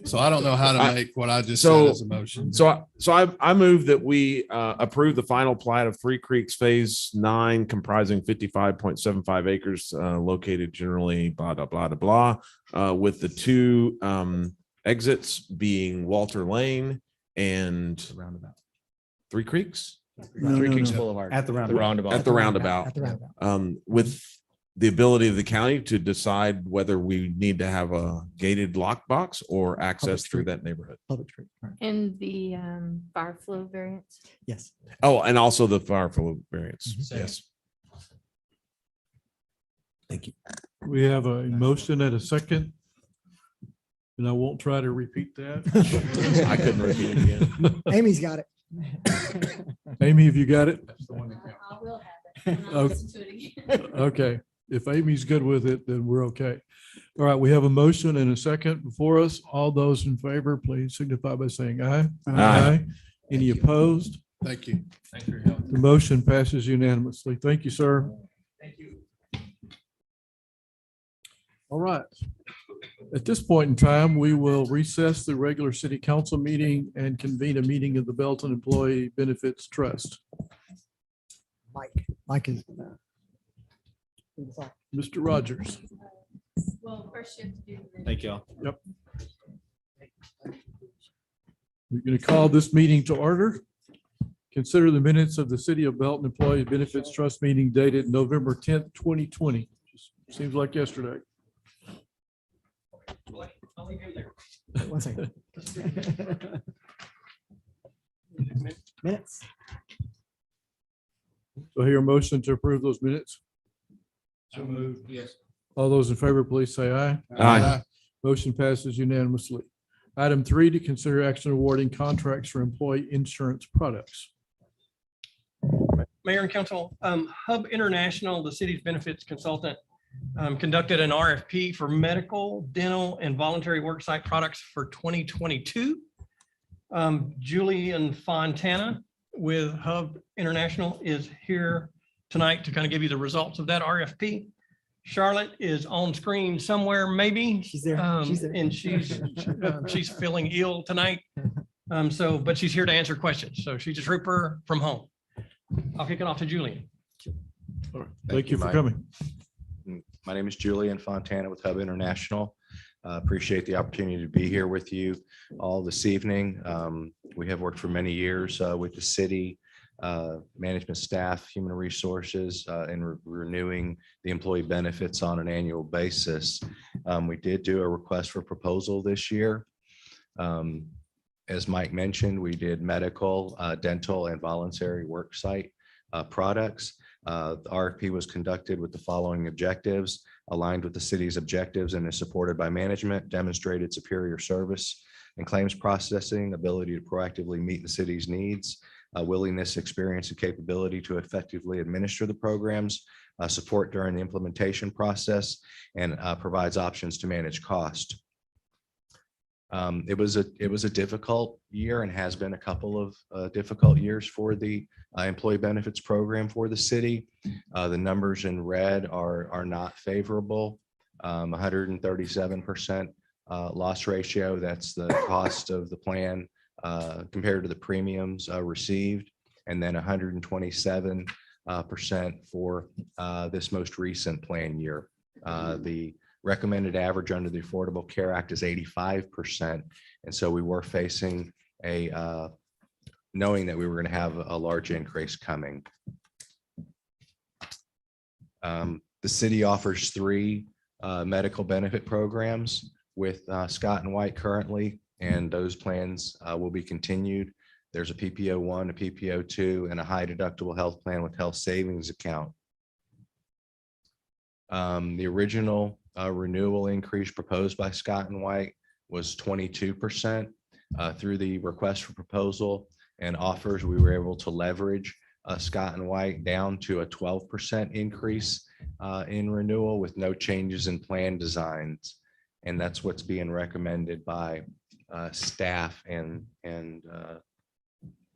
So I don't know how to make what I just said So, as a motion. I move that we approve the final plat of Three Creeks Phase 9 comprising 55.75 acres located generally blah, blah, blah, blah, blah, with the 2 exits being Walter Lane and Roundabout. Three Creeks Three Creeks Boulevard. At the roundabout. at the roundabout. At the roundabout. With the ability of the county to decide whether we need to have a gated lockbox or access through street. that neighborhood. Public street. Right. And the fire flow variance. Yes. Oh, and also the fire flow variance. Second. Yes. Thank you. We have a motion and a second. And I won't try to repeat that. I couldn't repeat it again. Amy's got it. Amy, have you got it? I will have it. Okay. Okay, if Amy's good with it, then we're okay. All right, we have a motion and a second before us. All those in favor, please signify by saying aye. Aye. Any opposed? Thank you. Thanks for your help. The motion passes unanimously. Thank you, sir. Thank you. All right. At this point in time, we will recess the regular city council meeting and convene a meeting of the Belton Employee Benefits Trust. Mike is. Mr. Rogers. Well, first you have to do. Thank y'all. Yep. We're going to call this meeting to order. Consider the minutes of the City of Belton Employee Benefits Trust meeting dated November 10th, 2020. Just seems like yesterday. One second. Minutes. So hear a motion to approve those minutes. So moved, yes. All those in favor, please say aye. Aye. Motion passes unanimously. Item 3, to consider action awarding contracts for employee insurance products. Mayor and Council, Hub International, the city's benefits consultant, conducted an RFP for medical, dental, and voluntary worksite products for 2022. Julian Fontana with Hub International is here tonight to kind of give you the results of that RFP. Charlotte is on screen somewhere, maybe. She's there. And she's feeling ill tonight. But she's here to answer questions. So she's a trooper from home. I'll kick it off to Julian. All right. Thank you for Mike. coming. My name is Julian Fontana with Hub International. Appreciate the opportunity to be here with you all this evening. We have worked for many years with the city, management staff, human resources, and renewing the employee benefits on an annual basis. We did do a request for proposal this year. As Mike mentioned, we did medical, dental, and voluntary worksite products. The RFP was conducted with the following objectives: aligned with the city's objectives and is supported by management, demonstrated superior service and claims processing, ability to proactively meet the city's needs, willingness, experience, and capability to effectively administer the programs, support during the implementation process, and provides options to manage cost. It was a difficult year and has been a couple of difficult years for the employee benefits program for the city. The numbers in red are not favorable. 137% loss ratio. That's the cost of the plan compared to the premiums received, and then 127% for this most recent plan year. The recommended average under the Affordable Care Act is 85%. And so we were facing knowing that we were going to have a large increase coming. The city offers 3 medical benefit programs with Scott and White currently, and those plans will be continued. There's a PPO 1, a PPO 2, and a high deductible health plan with health savings account. The original renewal increase proposed by Scott and White was 22%. Through the request for proposal and offers, we were able to leverage Scott and White down to a 12% increase in renewal with no changes in plan designs. And that's what's being recommended by staff and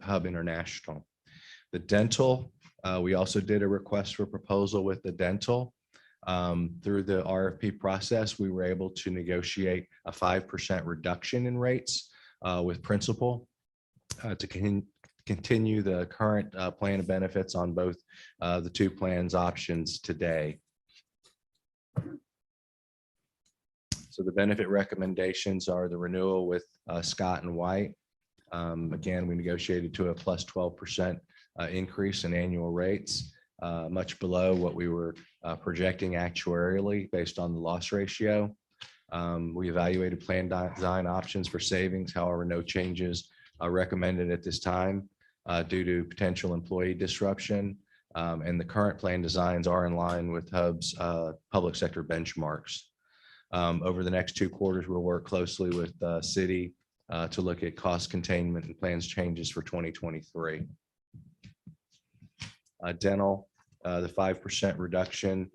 Hub International. The dental, we also did a request for proposal with the dental. Through the RFP process, we were able to negotiate a 5% reduction in rates with Principal to continue the current plan of benefits on both the 2 plans options today. So the benefit recommendations are the renewal with Scott and White. Again, we negotiated to a plus 12% increase in annual rates, much below what we were projecting actuarially based on the loss ratio. We evaluated plan design options for savings. However, no changes are recommended at this time due to potential employee disruption. And the current plan designs are in line with Hub's public sector benchmarks. Over the next 2 quarters, we'll work closely with the city to look at cost containment and plans changes for 2023. Dental, the 5% reduction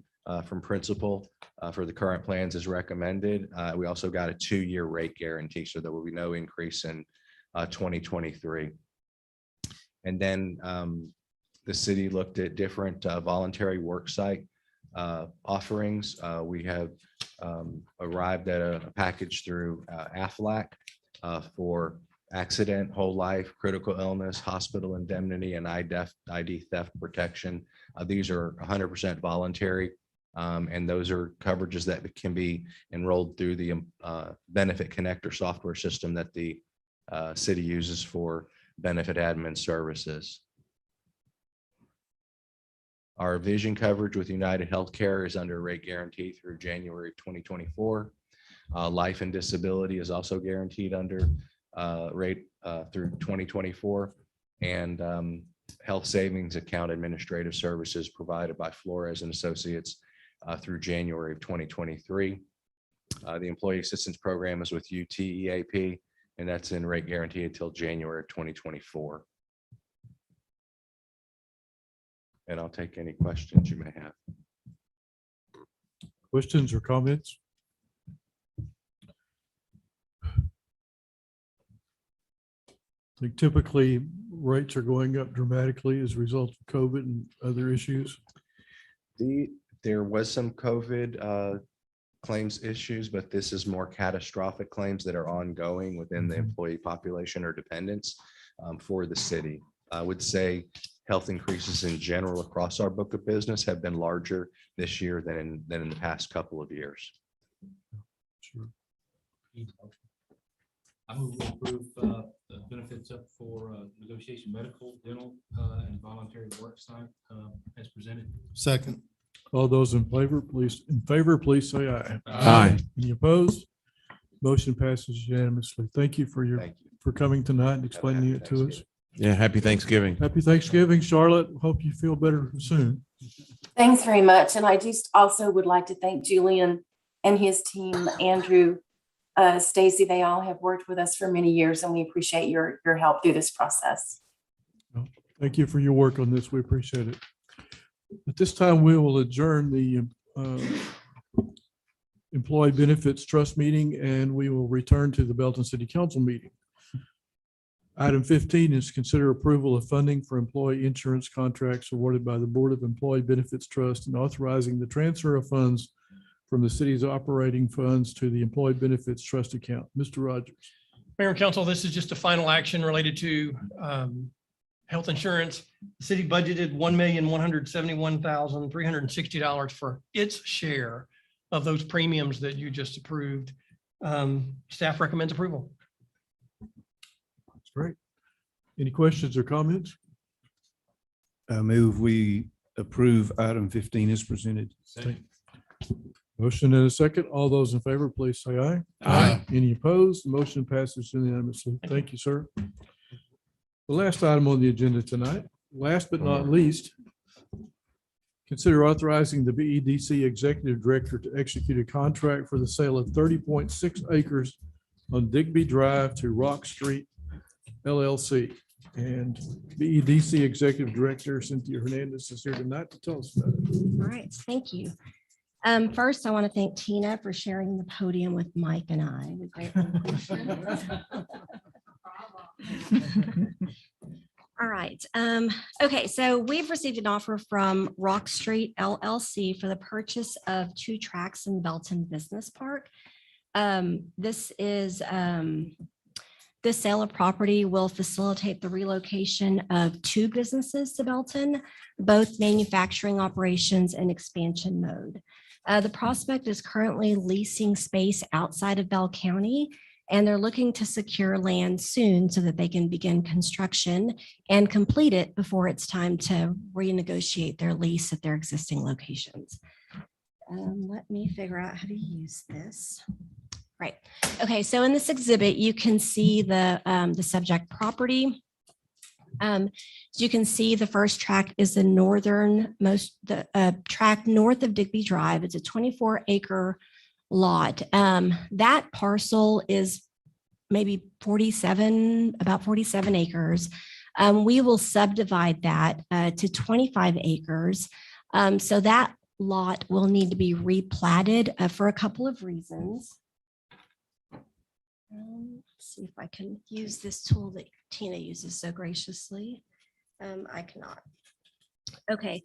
from Principal for the current plans is recommended. We also got a 2-year rate guarantee, so there will be no increase in 2023. And then the city looked at different voluntary worksite offerings. We have arrived at a package through Aflac for accident, whole life, critical illness, hospital indemnity, and ID theft protection. These are 100% voluntary, and those are coverages that can be enrolled through the benefit connector software system that the city uses for benefit admin services. Our vision coverage with United Healthcare is under rate guarantee through January 2024. Life and disability is also guaranteed under rate through 2024. And health savings account administrative services provided by Flores and Associates through January of 2023. The Employee Assistance Program is with UTEAP, and that's in rate guarantee until January of 2024. And I'll take any questions you may have. Questions or comments? I think typically rates are going up dramatically as a result of COVID and other issues. There was some COVID claims issues, but this is more catastrophic claims that are ongoing within the employee population or dependents for the city. I would say health increases in general across our book of business have been larger this year than in the past couple of years. Sure. I move to approve the benefits up for negotiation, medical, dental, and voluntary work site as presented. Second. All those in favor, please say aye. Aye. Any opposed? Motion passes unanimously. Thank you for coming tonight and explaining it to us. Yeah, happy Thanksgiving. Happy Thanksgiving, Charlotte. Hope you feel better soon. Thanks very much. And I just also would like to thank Julian and his team, Andrew, Stacy. They all have worked with us for many years, and we appreciate your help through this process. Thank you for your work on this. We appreciate it. At this time, we will adjourn the Employee Benefits Trust meeting, and we will return to the Belton City Council meeting. Item 15 is consider approval of funding for employee insurance contracts awarded by the Board of Employee Benefits Trust and authorizing the transfer of funds from the city's operating funds to the Employee Benefits Trust account. Mr. Rogers. Mayor and Council, this is just a final action related to health insurance. The city budgeted $1,171,360 for its share of those premiums that you just approved. Staff recommends approval. That's great. Any questions or comments? I move we approve item 15 as presented. Motion and a second. All those in favor, please say aye. Aye. Any opposed? The motion passes unanimously. Thank you, sir. The last item on the agenda tonight, last but not least, consider authorizing the BEDC Executive Director to execute a contract for the sale of 30.6 acres on Digby Drive to Rock Street LLC. And BEDC Executive Director Cynthia Hernandez is here tonight to tell us about it. All right, thank you. First, I want to thank Tina for sharing the podium with Mike and I. We greatly appreciate it. All right. Okay, so we've received an offer from Rock Street LLC for the purchase of 2 tracts in Belton Business Park. This sale of property will facilitate the relocation of 2 businesses to Belton, both manufacturing operations and expansion mode. The prospect is currently leasing space outside of Bell County, and they're looking to secure land soon so that they can begin construction and complete it before it's time to renegotiate their lease at their existing locations. Let me figure out how to use this. Right. Okay. So in this exhibit, you can see the subject property. So you can see the first tract is the northernmost, the tract north of Digby Drive. It's a 24-acre lot. That parcel is maybe about 47 acres. We will subdivide that to 25 acres. So that lot will need to be replatted for a couple of reasons. Let's see if I can use this tool that Tina uses so graciously. I cannot. Okay.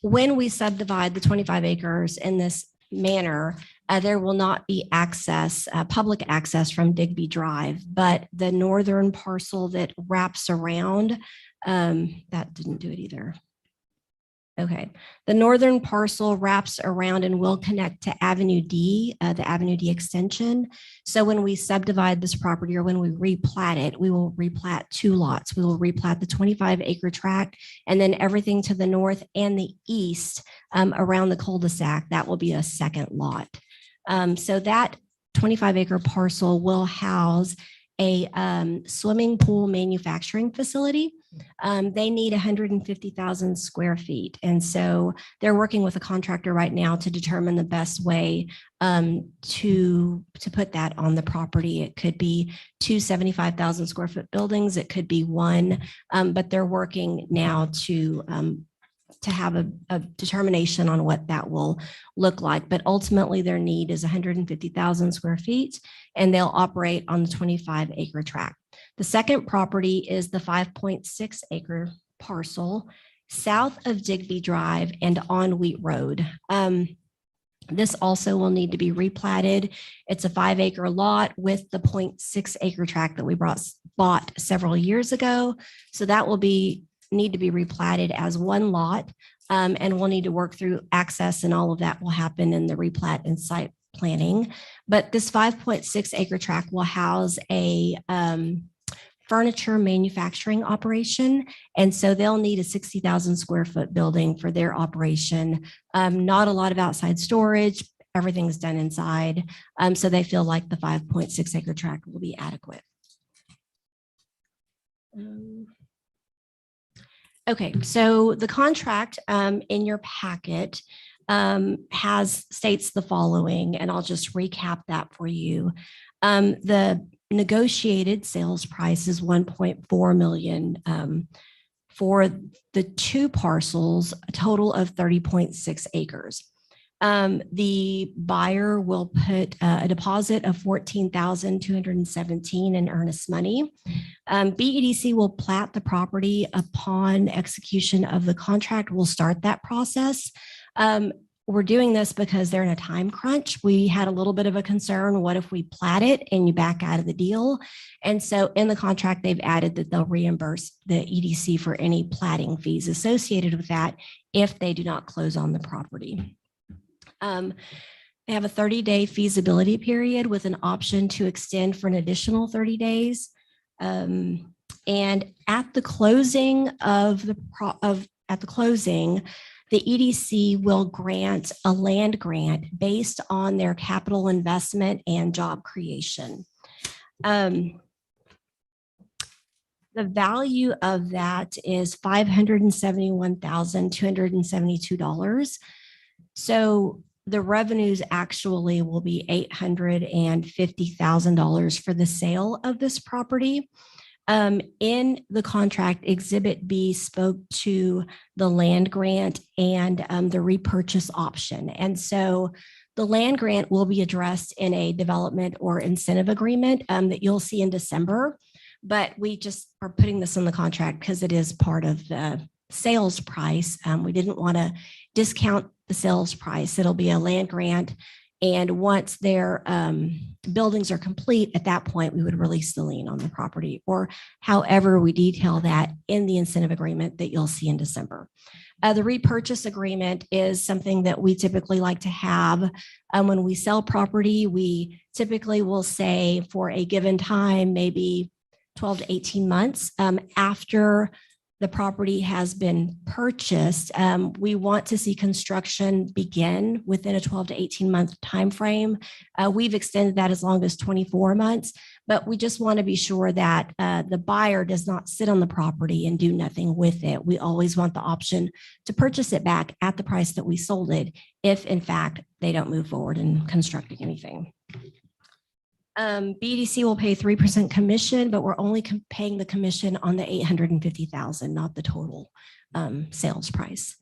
When we subdivide the 25 acres in this manner, there will not be access, public access from Digby Drive, but the northern parcel that wraps around, that didn't do it either. Okay, the northern parcel wraps around and will connect to Avenue D, the Avenue D extension. So when we subdivide this property, or when we replat it, we will replat 2 lots. We will replat the 25-acre tract, and then everything to the north and the east around the cul-de-sac, that will be a second lot. So that 25-acre parcel will house a swimming pool manufacturing facility. They need 150,000 square feet. And so they're working with a contractor right now to determine the best way to put that on the property. It could be 2 75,000 square foot buildings. It could be 1, but they're working now to have a determination on what that will look like. But ultimately their need is 150,000 square feet, and they'll operate on the 25-acre tract. The second property is the 5.6 acre parcel south of Digby Drive and on Wheat Road. This also will need to be replatted. It's a 5-acre lot with the 0.6 acre tract that we bought several years ago. So that will need to be replatted as 1 lot, and we'll need to work through access, and all of that will happen in the replat and site planning. But this 5.6 acre tract will house a furniture manufacturing operation. And so they'll need a 60,000 square foot building for their operation. Not a lot of outside storage. Everything's done inside. So they feel like the 5.6 acre tract will be adequate. Okay, so the contract in your packet states the following, and I'll just recap that for you. The negotiated sales price is $1.4 million for the 2 parcels, a total of 30.6 acres. The buyer will put a deposit of $14,217 in earnest money. BEDC will plat the property upon execution of the contract. We'll start that process. We're doing this because they're in a time crunch. We had a little bit of a concern. What if we plat it and you back out of the deal? And so in the contract, they've added that they'll reimburse the EDC for any platting fees associated with that if they do not close on the property. They have a 30-day feasibility period with an option to extend for an additional 30 days. And at the closing the EDC will grant a land grant based on their capital investment and job creation. The value of that is $571,272. So the revenues actually will be $850,000 for the sale of this property. In the contract, Exhibit B spoke to the land grant and the repurchase option. And so the land grant will be addressed in a development or incentive agreement that you'll see in December. But we just are putting this in the contract because it is part of the sales price. We didn't want to discount the sales price. It'll be a land grant. And once their buildings are complete, at that point, we would release the lien on the property, or however we detail that in the incentive agreement that you'll see in December. The repurchase agreement is something that we typically like to have when we sell property. We typically will say for a given time, maybe 12 to 18 months after the property has been purchased, we want to see construction begin within a 12 to 18 month time frame. We've extended that as long as 24 months, but we just want to be sure that the buyer does not sit on the property and do nothing with it. We always want the option to purchase it back at the price that we sold it if in fact they don't move forward in constructing anything. BDC will pay 3% commission, but we're only paying the commission on the $850,000, not the total sales price.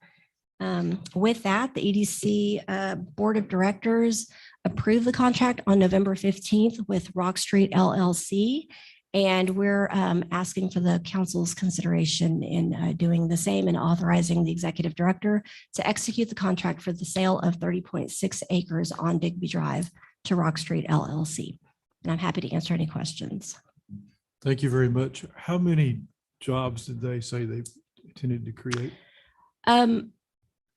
With that, the EDC Board of Directors approved the contract on November 15th with Rock Street LLC. And we're asking for the council's consideration in doing the same and authorizing the executive director to execute the contract for the sale of 30.6 acres on Digby Drive to Rock Street LLC. And I'm happy to answer any questions. Thank you very much. How many jobs did they say they intended to create?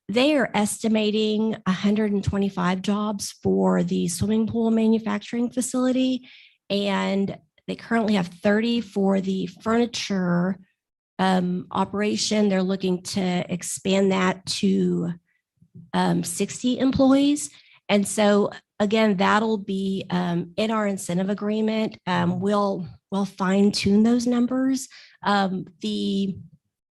They are estimating 125 jobs for the swimming pool manufacturing facility, and they currently have 30 for the furniture operation. They're looking to expand that to 60 employees. And so again, that'll be in our incentive agreement. We'll fine tune those numbers.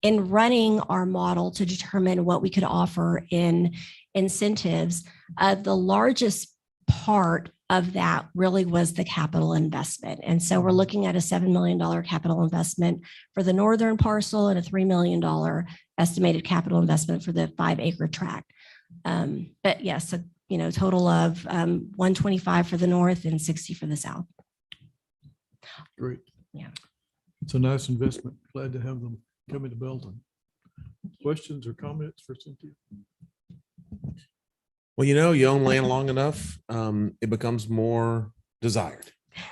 In running our model to determine what we could offer in incentives, the largest part of that really was the capital investment. And so we're looking at a $7 million capital investment for the northern parcel and a $3 million estimated capital investment for the 5-acre tract. But yes, total of 125 for the north and 60 for the south. Great. Yeah. It's a nice investment. Glad to have them coming to Belton. Questions or comments for Cynthia? Well, you own land long enough, it becomes more desired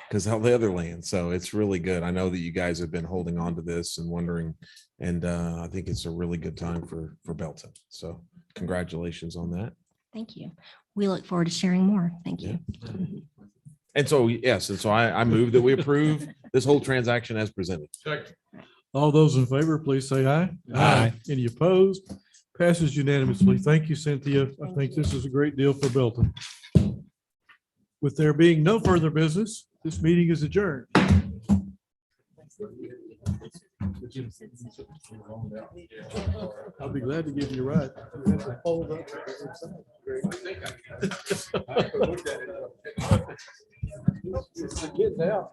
because all the other land. So it's really good. I know that you guys have been holding on to this and wondering, and I think it's a really good time for Belton. So congratulations on that. Thank you. We look forward to sharing more. Thank you. And so, yes, and so I move that we approve this whole transaction as presented. All those in favor, please say aye. Aye. Any opposed? Passes unanimously. Thank you, Cynthia. I think this is a great deal for Belton. With there being no further business, this meeting is adjourned. I'll be glad to give you a ride. You have to hold up. Great. Kids out.